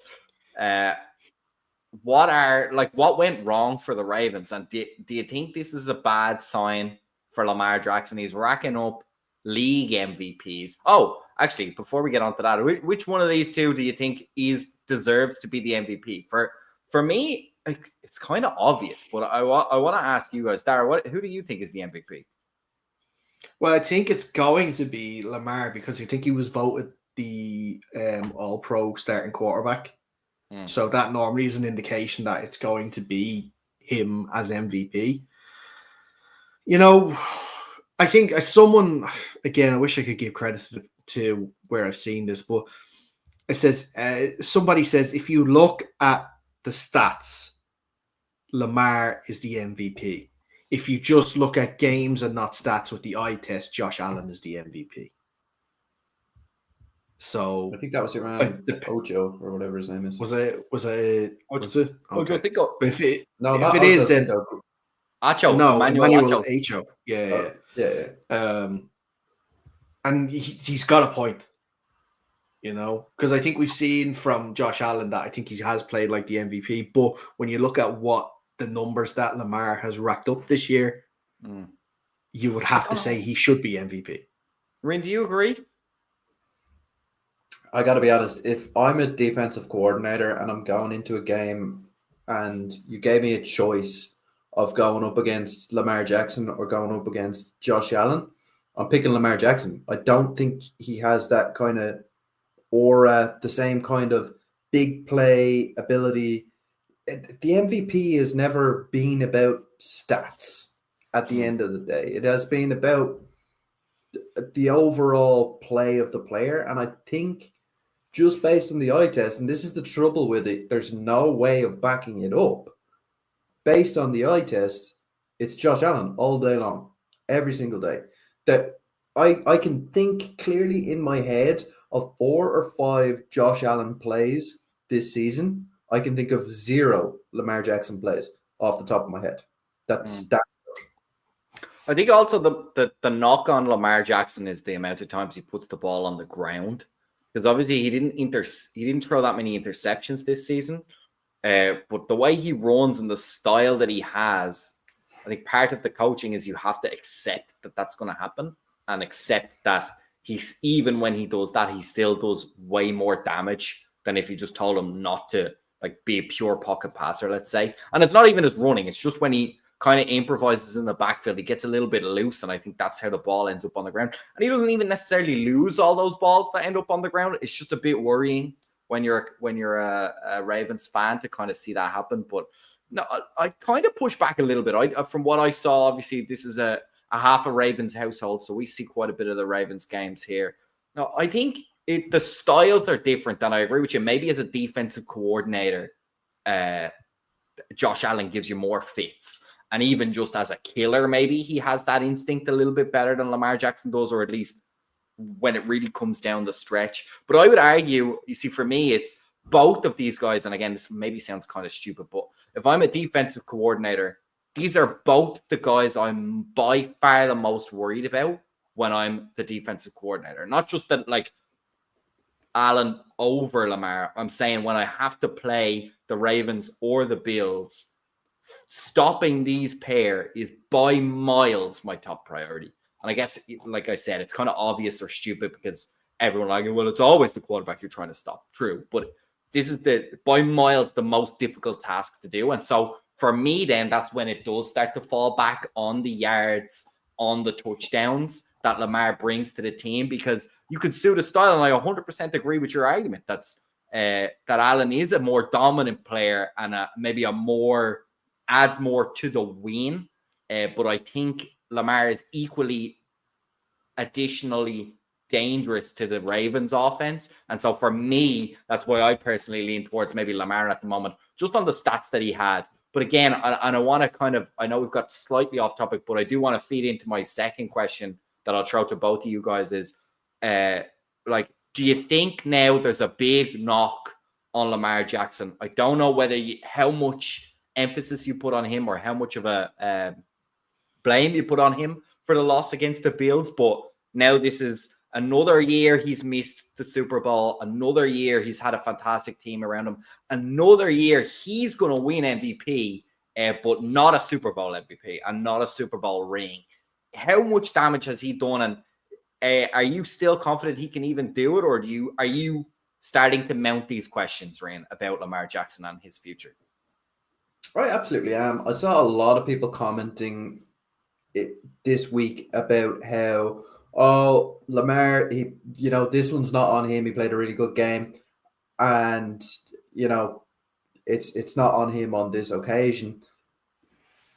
what went wrong for the Ravens? And do you think this is a bad sign for Lamar Jackson? He's racking up league MVPs. Oh, actually, before we get on to that, which one of these two do you think deserves to be the MVP? For me, it's kind of obvious, but I want to ask you guys, Dara, who do you think is the MVP? Well, I think it's going to be Lamar, because I think he was voted the All-Pro starting quarterback. So that normally is an indication that it's going to be him as MVP. I think as someone, again, I wish I could give credit to where I've seen this, but it says, somebody says, if you look at the stats, Lamar is the MVP. If you just look at games and not stats with the eye test, Josh Allen is the MVP. So I think that was around Ocho or whatever his name is. Was it? Ocho, Okay. I think If it not is, Ocho then Cinco. Acho, no, Emmanuel Acho. Yeah. Yeah. And he's got a point, because I think we've seen from Josh Allen that I think he has played like the MVP. But when you look at what the numbers that Lamar has racked up this year, you would have to say he should be MVP. Rin, do you agree? I got to be honest. If I'm a defensive coordinator and I'm going into a game and you gave me a choice of going up against Lamar Jackson or going up against Josh Allen, I'm picking Lamar Jackson. I don't think he has that kind of aura, the same kind of big play ability. The MVP has never been about stats at the end of the day. It has been about the overall play of the player. And I think just based on the eye test, and this is the trouble with it, there's no way of backing it up. Based on the eye test, it's Josh Allen all day long, every single day. That I can think clearly in my head of 4 or 5 Josh Allen plays this season. I can think of 0 Lamar Jackson plays off the top of my head. That's that. I think also the knock on Lamar Jackson is the amount of times he puts the ball on the ground. Because obviously he didn't throw that many interceptions this season, but the way he runs and the style that he has, I think part of the coaching is you have to accept that that's going to happen and accept that he's even when he does that, he still does way more damage than if you just told him not to be a pure pocket passer, let's say. And it's not even his running; it's just when he kind of improvises in the backfield, he gets a little bit loose, and I think that's how the ball ends up on the ground. And he doesn't even necessarily lose all those balls that end up on the ground. It's just a bit worrying when you're a Ravens fan to kind of see that happen. But no, I kind of push back a little bit. From what I saw, obviously this is a half a Ravens household, so we see quite a bit of the Ravens games here. Now, I think the styles are different, and I agree with you. Maybe as a defensive coordinator, Josh Allen gives you more fits. And even just as a killer, maybe he has that instinct a little bit better than Lamar Jackson does, or at least when it really comes down the stretch. But I would argue, you see, for me, it's both of these guys. And again, this maybe sounds kind of stupid, but if I'm a defensive coordinator, these are both the guys I'm by far the most worried about when I'm the defensive coordinator. Not just that, Allen over Lamar. I'm saying when I have to play the Ravens or the Bills, stopping these pair is by miles my top priority. And I guess, like I said, it's kind of obvious or stupid because everyone well, it's always the quarterback you're trying to stop. True. But this is by miles the most difficult task to do. And so for me, then that's when it does start to fall back on the yards, on the touchdowns that Lamar brings to the team, because you could suit a style. And I 100% agree with your argument. That Allen is a more dominant player and maybe adds more to the win. But I think Lamar is equally additionally dangerous to the Ravens offense. And so for me, that's why I personally lean towards maybe Lamar at the moment, just on the stats that he had. But again, I want to I know we've got slightly off topic, but I do want to feed into my second question that I'll throw to both of you guys is, do you think now there's a big knock on Lamar Jackson? I don't know how much emphasis you put on him or how much of a blame you put on him for the loss against the Bills, but now this is another year he's missed the Super Bowl, another year he's had a fantastic team around him, another year he's going to win MVP, but not a Super Bowl MVP and not a Super Bowl ring. How much damage has he done, and are you still confident he can even do it, or are you starting to mount these questions, Rain, about Lamar Jackson and his future? I absolutely am. I saw a lot of people commenting this week about how, Lamar, this one's not on him. He played a really good game, and it's not on him on this occasion.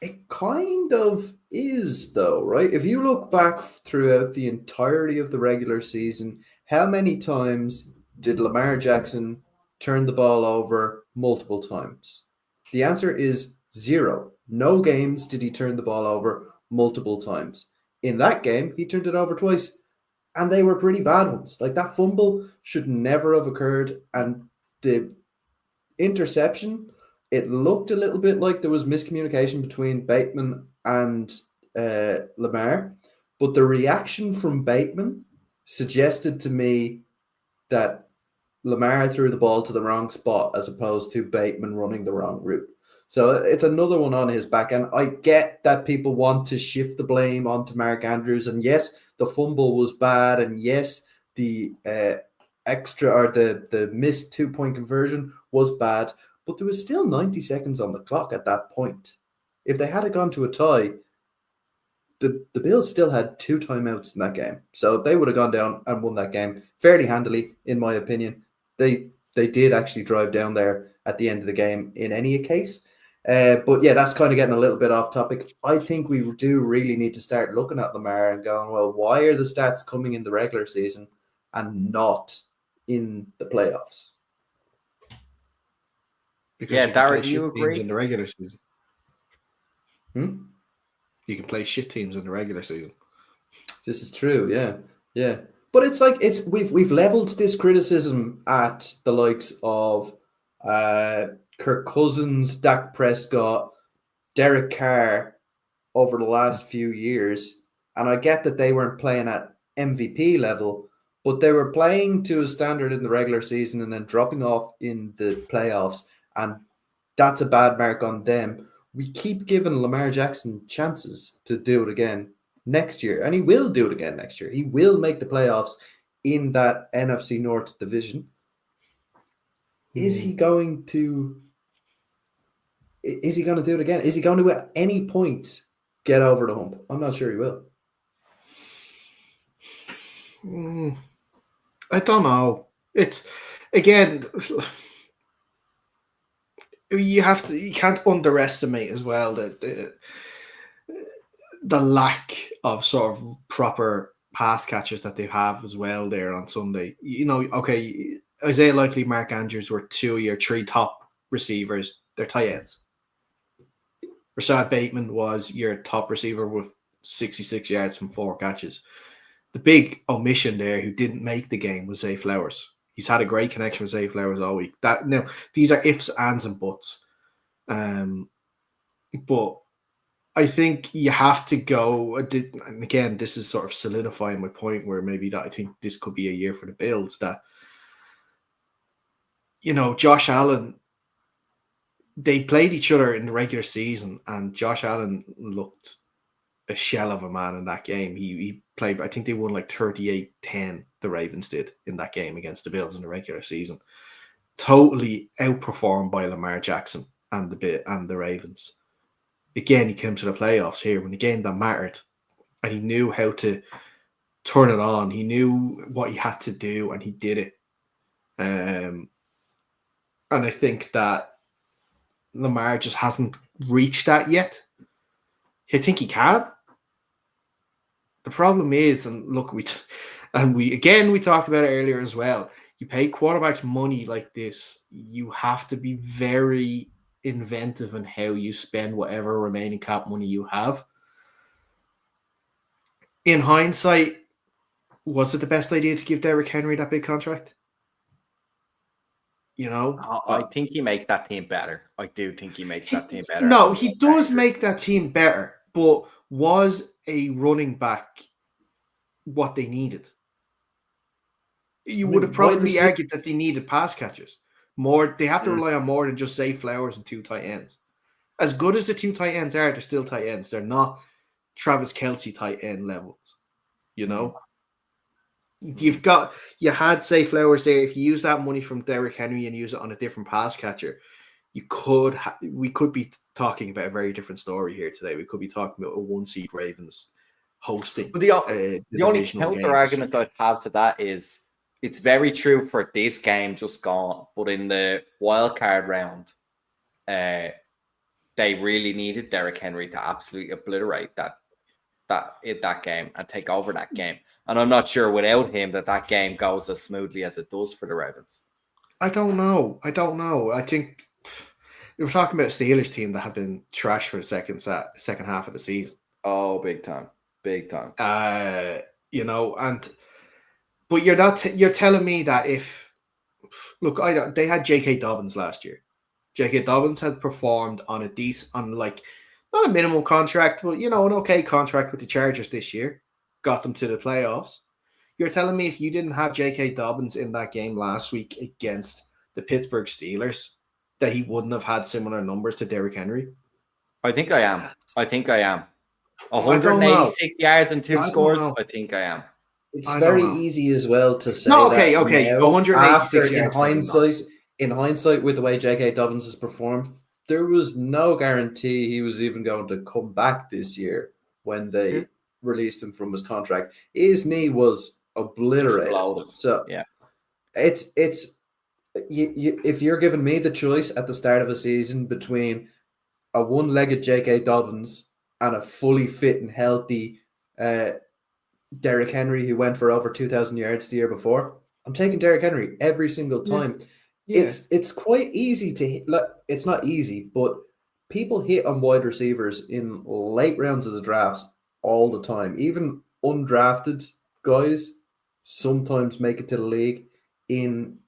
It kind of is, though, right? If you look back throughout the entirety of the regular season, how many times did Lamar Jackson turn the ball over multiple times? The answer is Zero. No games did he turn the ball over multiple times. In that game, he turned it over twice, and they were pretty bad ones. Like that fumble should never have occurred, and the interception, it looked a little bit like there was miscommunication between Bateman and Lamar, but the reaction from Bateman suggested to me that Lamar threw the ball to the wrong spot as opposed to Bateman running the wrong route. So it's another one on his back. And I get that people want to shift the blame onto Mark Andrews. And yes, the fumble was bad. And yes, the extra or the missed 2-point conversion was bad. But there was still 90 seconds on the clock at that point. If they had gone to a tie, the Bills still had 2 timeouts in that game. So they would have gone down and won that game fairly handily, in my opinion. They did actually drive down there at the end of the game in any case. But yeah, that's kind of getting a little bit off topic. I think we do really need to start looking at Lamar and going, well, why are the stats coming in the regular season and not in the playoffs? Because Darren, do you agree? In the regular season. You can play shit teams in the regular season. This is true, yeah. But it's like we've leveled this criticism at the likes of Kirk Cousins, Dak Prescott, Derek Carr over the last few years, and I get that they weren't playing at MVP level, but they were playing to a standard in the regular season and then dropping off in the playoffs, and that's a bad mark on them. We keep giving Lamar Jackson chances to do it again next year, and he will do it again next year. He will make the playoffs in that NFC North division. Is he going to do it again? Is he going to at any point get over the hump? I'm not sure he will. I don't know. It's again, you can't underestimate as well the lack of sort of proper pass catchers that they have as well there on Sunday. Okay, Isaiah Likely, Mark Andrews were 2 of your 3 top receivers. They're tight ends. Rashad Bateman was your top receiver with 66 yards from 4 catches. The big omission there who didn't make the game was Zay Flowers. He's had a great connection with Zay Flowers all week. These are ifs, ands, and buts. But I think you have to go, and again, this is sort of solidifying my point where maybe that I think this could be a year for the Bills that, Josh Allen, they played each other in the regular season and Josh Allen looked a shell of a man in that game. He played, I think they won like 38-10, the Ravens did in that game against the Bills in the regular season. Totally outperformed by Lamar Jackson and the Ravens. Again, he came to the playoffs here when the game that mattered, and he knew how to turn it on. He knew what he had to do, and he did it. And I think that Lamar just hasn't reached that yet. I think he can. The problem is, and look, we talked about it earlier as well. You pay quarterbacks money like this, you have to be very inventive in how you spend whatever remaining cap money you have. In hindsight, was it the best idea to give Derrick Henry that big contract? I think he makes that team better. I do think he makes that team better. No, he does make that team better, but was a running back what they needed? You would have probably argued that they needed pass catchers. More, they have to rely on more than just Zay Flowers and 2 tight ends. As good as the 2 tight ends are, they're still tight ends. They're not Travis Kelce tight end levels. You had Zay Flowers there. If you use that money from Derrick Henry and use it on a different pass catcher, we could be talking about a very different story here today. We could be talking about a 1-seed Ravens hosting. But the only counter argument I'd have to that is it's very true for this game just gone, but in the wild card round, they really needed Derrick Henry to absolutely obliterate that game and take over that game. And I'm not sure without him that game goes as smoothly as it does for the Ravens. I don't know. I think We're talking about a Steelers team that have been trashed for the second half of the season. Oh, big time. You know, but you're telling me that if look, they had J.K. Dobbins last year. J.K. Dobbins had performed on like not a minimum contract, but an okay contract with the Chargers this year. Got them to the playoffs. You're telling me if you didn't have J.K. Dobbins in that game last week against the Pittsburgh Steelers, that he wouldn't have had similar numbers to Derrick Henry? I think I am. 186 I yards and 2 don't scores. know. I think I am. It's I very don't know. easy as well to say No, that okay. now, 186 after yards. in hindsight, with the way J.K. Dobbins has performed, there was no guarantee he was even going to come back this year when they released him from his contract. His knee was obliterated. Exploded. So yeah, it's if you're giving me the choice at the start of a season between a one-legged J.K. Dobbins and a fully fit and healthy Derrick Henry, who went for over 2,000 yards the year before, I'm taking Derrick Henry every single time. Yeah. It's quite easy to hit. It's not easy, but people hit on wide receivers in late rounds of the drafts all the time. Even undrafted guys sometimes make it to the league in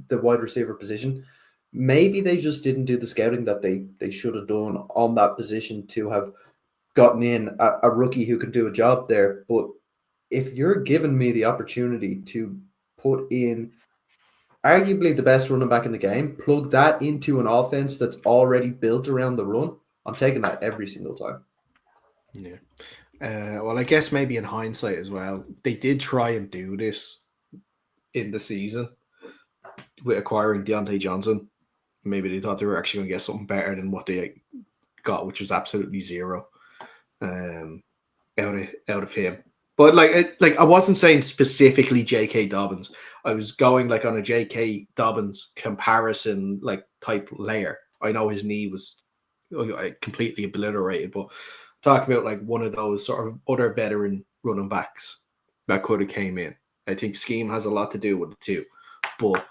the wide receiver position. Maybe they just didn't do the scouting that they should have done on that position to have gotten in a rookie who can do a job there. But if you're giving me the opportunity to put in arguably the best running back in the game, plug that into an offense that's already built around the run, I'm taking that every single time. Yeah. Well, I guess maybe in hindsight as well, they did try and do this in the season with acquiring Deontay Johnson. Maybe they thought they were actually going to get something better than what they got, which was absolutely zero out of him. But I wasn't saying specifically J.K. Dobbins. I was going like on a J.K. Dobbins comparison type layer. I know his knee was completely obliterated, but talking about like one of those sort of other veteran running backs that could have came in. I think scheme has a lot to do with it too. But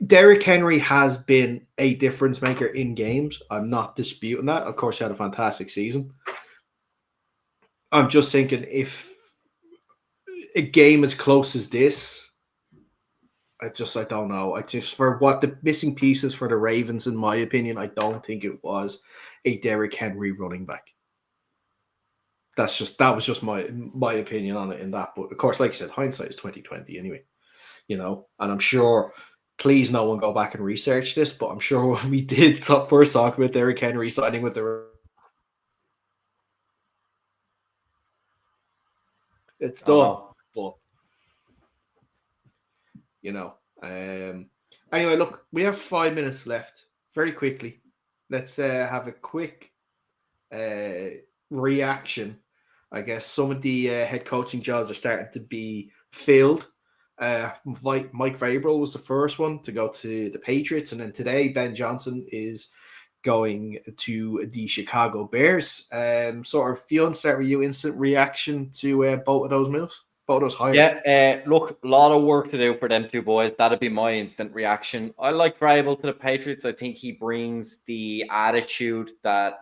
Derrick Henry has been a difference maker in games. I'm not disputing that. Of course, he had a fantastic season. I'm just thinking if a game as close as this, I don't know. For what the missing pieces for the Ravens, in my opinion, I don't think it was a Derrick Henry running back. That was just my opinion on it in that. But of course, like I said, hindsight is 2020 anyway. And I'm sure, please no one go back and research this, but I'm sure when we did first talk about Derrick Henry signing with the it's done. But anyway, look, we have 5 minutes left. Very quickly, let's have a quick reaction. I guess some of the head coaching jobs are starting to be filled. Mike Vrabel was the first one to go to the Patriots, and then today Ben Johnson is going to the Chicago Bears. Sort of, Fionn, start with you. Instant reaction to both of those moves, both of those hires. Yeah, look, a lot of work to do for them two boys. That'd be my instant reaction. I like Vrabel to the Patriots. I think he brings the attitude that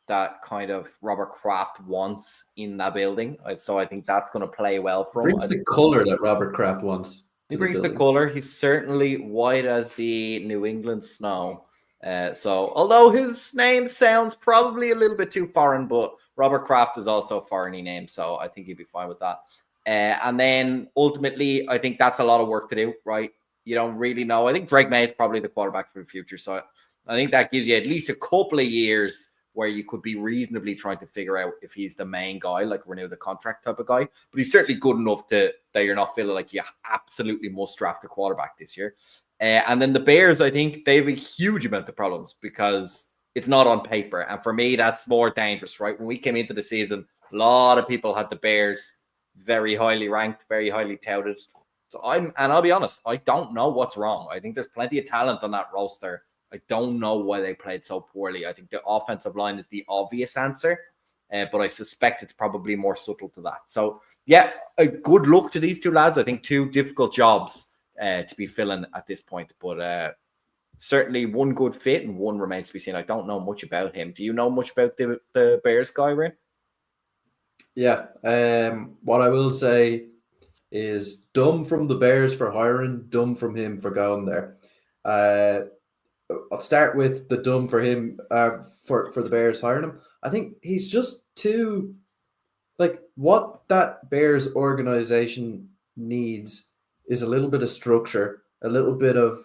that kind of Robert Kraft wants in that building. So I think that's going to play well for him. Brings the color that Robert Kraft wants. He brings the color. He's certainly white as the New England snow. So although his name sounds probably a little bit too foreign, but Robert Kraft is also a foreign name, so I think he'd be fine with that. And then ultimately, I think that's a lot of work to do, right? You don't really know. I think Drake May is probably the quarterback for the future, so I think that gives you at least a couple of years where you could be reasonably trying to figure out if he's the main guy, like renew the contract type of guy. But he's certainly good enough that you're not feeling like you absolutely must draft a quarterback this year. And then the Bears, I think they have a huge amount of problems because it's not on paper. And for me, that's more dangerous, right? When we came into the season, a lot of people had the Bears very highly ranked, very highly touted. So I'll be honest, I don't know what's wrong. I think there's plenty of talent on that roster. I don't know why they played so poorly. I think the offensive line is the obvious answer, but I suspect it's probably more subtle to that. So yeah, a good luck to these two lads. I think two difficult jobs to be filling at this point, but certainly one good fit and one remains to be seen. I don't know much about him. Do you know much about the Bears guy, Rin? Yeah. What I will say is dumb from the Bears for hiring, dumb from him for going there. I'll start with the dumb for him for the Bears hiring him. I think he's just too like what that Bears organization needs is a little bit of structure, a little bit of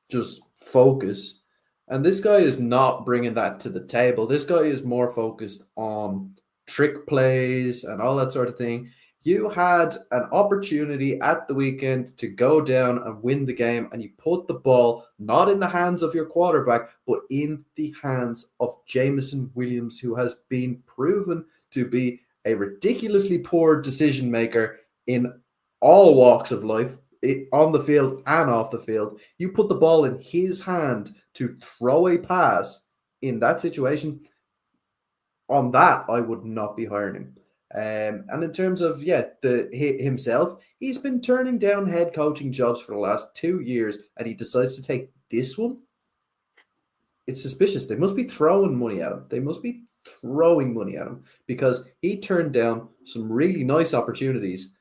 just focus. And this guy is not bringing that to the table. This guy is more focused on trick plays and all that sort of thing. You had an opportunity at the weekend to go down and win the game, and you put the ball not in the hands of your quarterback, but in the hands of Jameson Williams, who has been proven to be a ridiculously poor decision maker in all walks of life, on the field and off the field. You put the ball in his hand to throw a pass in that situation. On that, I would not be hiring him. And in terms of himself, he's been turning down head coaching jobs for the last 2 years, and he decides to take this one. It's suspicious. They must be throwing money at him. They must be throwing money at him because he turned down some really nice opportunities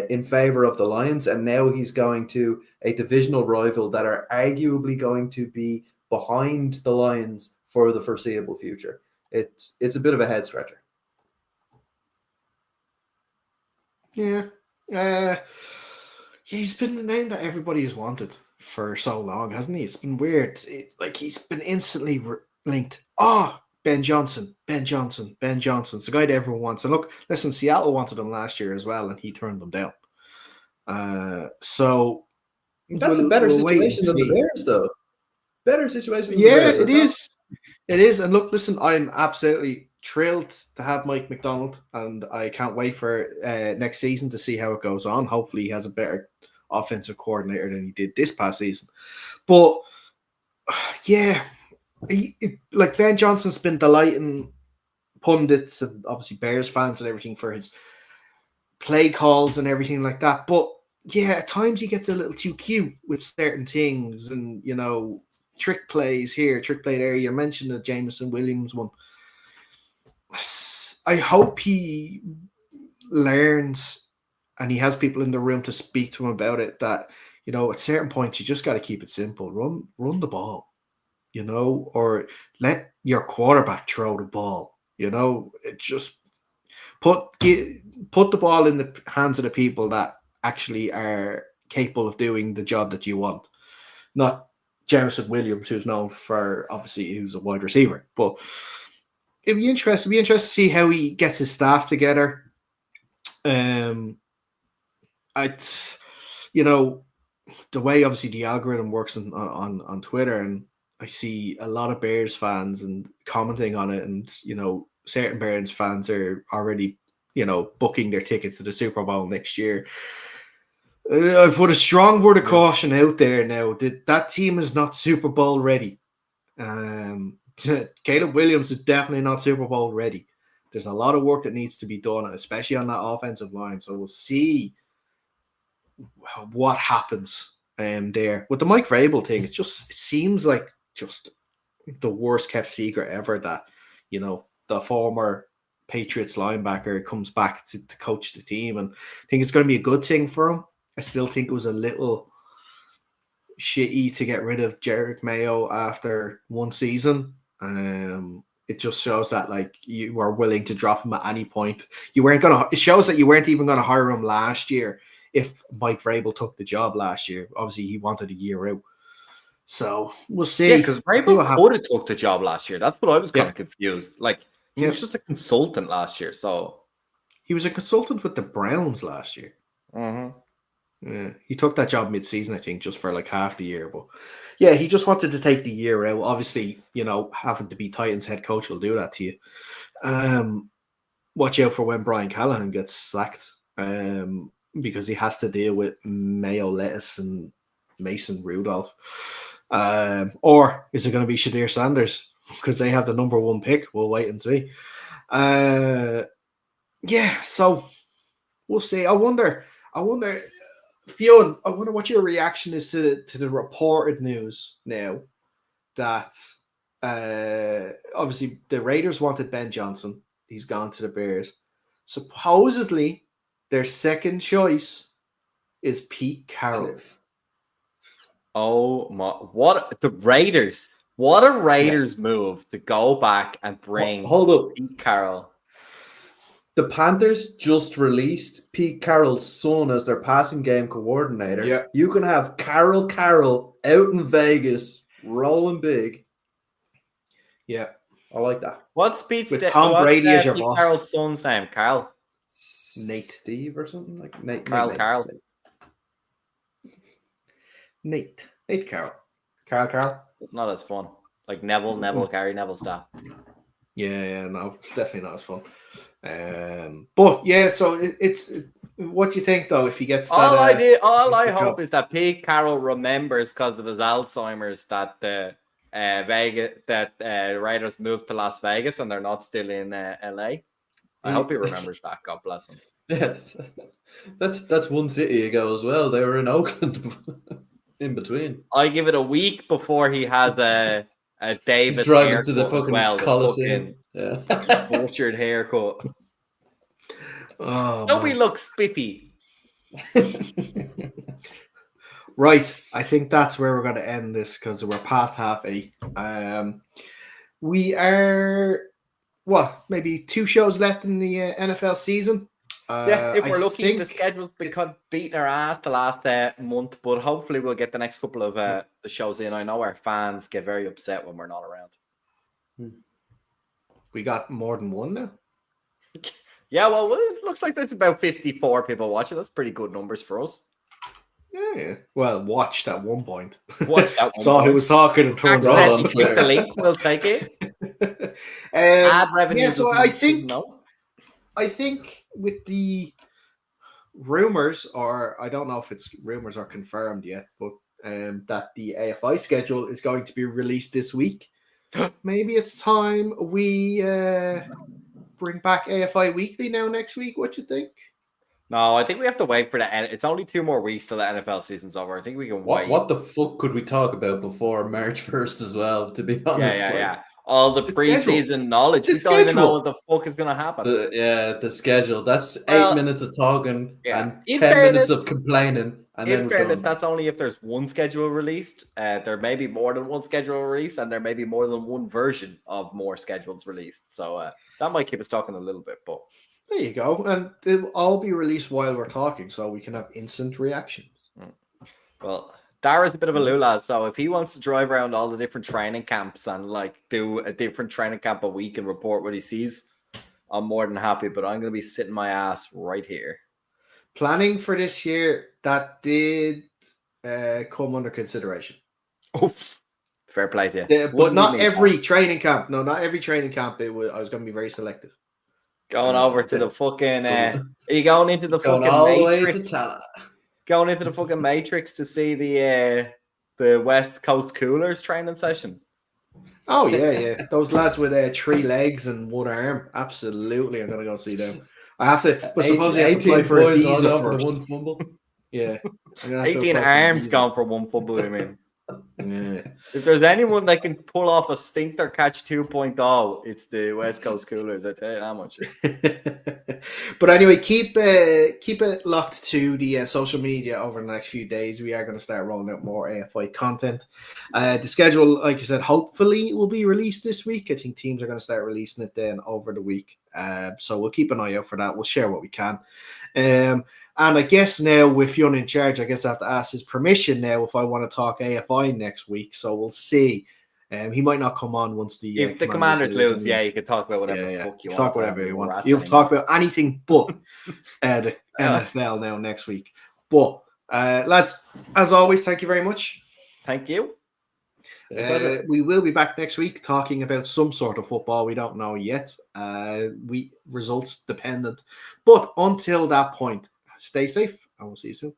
in favor of the Lions, and now he's going to a divisional rival that are arguably going to be behind the Lions for the foreseeable future. It's a bit of a head scratcher. Yeah. He's been the name that everybody has wanted for so long, hasn't he? It's been weird. He's been instantly linked. Ben Johnson. It's the guy that everyone wants. And look, listen, Seattle wanted him last year as well, and he turned them down. So that's a better situation than the Bears, though. Better situation than the Bears. It is. It is. And look, listen, I'm absolutely thrilled to have Mike McDonald, and I can't wait for next season to see how it goes on. Hopefully he has a better offensive coordinator than he did this past season. But yeah, Ben Johnson's been delighting pundits and obviously Bears fans and everything for his play calls and everything like that. But yeah, at times he gets a little too cute with certain things, and trick plays here, trick play there. You mentioned the Jameson Williams one. I hope he learns and he has people in the room to speak to him about it, that at certain points you just got to keep it simple. Run the ball, or let your quarterback throw the ball. It just put the ball in the hands of the people that actually are capable of doing the job that you want, not Jameson Williams, who's known for obviously who's a wide receiver. But it'd be interesting to see how he gets his staff together. The way obviously the algorithm works on Twitter, and I see a lot of Bears fans and commenting on it, and certain Bears fans are already booking their tickets to the Super Bowl next year. I've put a strong word of caution out there now that team is not Super Bowl ready. Caleb Williams is definitely not Super Bowl ready. There's a lot of work that needs to be done, especially on that offensive line. So we'll see what happens there. With the Mike Vrabel thing, it seems like just the worst kept secret ever that, the former Patriots linebacker comes back to coach the team. And I think it's going to be a good thing for him. I still think it was a little shitty to get rid of Jerry Mayo after one season. It just shows that you were willing to drop him at any point. It shows that you weren't even going to hire him last year if Mike Vrabel took the job last year. Obviously, he wanted a year out. So we'll see. Yeah, because Vrabel could have took the job last year. That's what I was kind of confused. He was just a consultant last year. So he was a consultant with the Browns last year. Mm-hmm. Yeah, he took that job mid-season, I think, just for half the year. But yeah, he just wanted to take the year out. Obviously, having to be Titans head coach will do that to you. Watch out for when Brian Callahan gets sacked, because he has to deal with Mayo Lettuce and Mason Rudolph. Or is it going to be Shadir Sanders? Because they have the number 1 pick. We'll wait and see. Yeah, so we'll see. I wonder, Fionn, I wonder what your reaction is to the reported news now that obviously the Raiders wanted Ben Johnson. He's gone to the Bears. Supposedly, their second choice is Pete Carroll. Cliff. Oh my! What the Raiders? What a Raiders move to go back and bring Hold up. Pete Carroll. The Panthers just released Pete Carroll's son as their passing game coordinator. Yeah. You can have Carroll out in Vegas rolling big. Yeah. I like that. What's Pete's With Tom Brady as your Pete boss. Carroll's son's name? Carl. Nate. Steve or something like Nate. Carl. Nate Carroll. Carroll. It's not as fun. Like Neville, Gary Neville stuff. Yeah, no, it's definitely not as fun. But yeah, so it's what do you think though if he gets that? All I gets the hope job? is that Pete Carroll remembers because of his Alzheimer's that the Raiders moved to Las Vegas and they're not still in LA. I hope he remembers that. God bless him. Yeah, that's one city ago as well. They were in Oakland in between. I give it a week before he has a Davis He's driving haircut to the as fucking well. Coliseum. The Yeah. fucking butchered haircut. Oh, Don't we man. look spiffy? Right, I think that's where we're going to end this because we're past 8:30. We are maybe 2 shows left in the NFL season. Yeah, if we're lucky, think, the schedule's been beating our ass the last month, but hopefully we'll get the next couple of the shows in. I know our fans get very upset when we're not around. we got more than one now. Yeah, well, it looks like there's about 54 people watching. That's pretty good numbers for us. Yeah. Well, watched at one point. Watched that one Saw who point. was talking and turned Accidentally on. Accidentally click the link. We'll take it. Ad Ad revenue. yeah, so doesn't- I think with the rumors, or I don't know if it's rumors or confirmed yet, but that the AFI schedule is going to be released this week. Maybe it's time we bring back AFI Weekly now next week. What you think? No, I think we have to wait for the end. It's only 2 more weeks till the NFL season's over. I think we can wait. What the fuck could we talk about before March 1st as well, to be honest? Yeah. All the preseason knowledge. The We don't even know schedule. what the fuck is going to happen. The schedule. That's Well, 8 minutes of talking and in 10 minutes fairness- of complaining. And then In we're fairness, done. that's only if there's one schedule released. There may be more than one schedule released, and there may be more than one version of more schedules released. So that might keep us talking a little bit. But There you go. And they'll all be released while we're talking, so we can have instant reactions. well, Dara's a bit of a lula, so if he wants to drive around all the different training camps and like do a different training camp a week and report what he sees, I'm more than happy. But I'm going to be sitting my ass right here. Planning for this year, that did come under consideration. Oof. Fair play to you. But Wouldn't not be me. every training camp. No, not every training camp. I was going to be very selective. Going over to the fucking. Are you going into the Going fucking all the way Matrix? to Tala. Going into the fucking Matrix to see the West Coast Coolers training session. Oh, yeah. Those lads with 3 legs and 1 arm. Absolutely, I'm going to go see them. I have to. But supposedly I have to apply 18 for a boys all visa over first. one fumble. Yeah. I'm gonna have to 18 apply for a arms visa. gone for one fumble. I mean, Yeah. if there's anyone that can pull off a sphincter catch 2.0, it's the West Coast Coolers. I tell you that much. But anyway, keep it locked to the social media over the next few days. We are going to start rolling out more AFI content. The schedule, like you said, hopefully will be released this week. I think teams are going to start releasing it then over the week. So we'll keep an eye out for that. We'll share what we can. And I guess now with Fionn in charge, I guess I have to ask his permission now if I want to talk AFI next week. So we'll see. He might not come on once the If the Commanders lose, yeah, you can talk about whatever the fuck you want. Talk whatever you want. Rats You can anymore. talk about anything but the NFL now next week. But lads, as always, thank you very much. Thank you. We will be back next week talking about some sort of football. We don't know yet. We results dependent. But until that point, stay safe and we'll see you soon.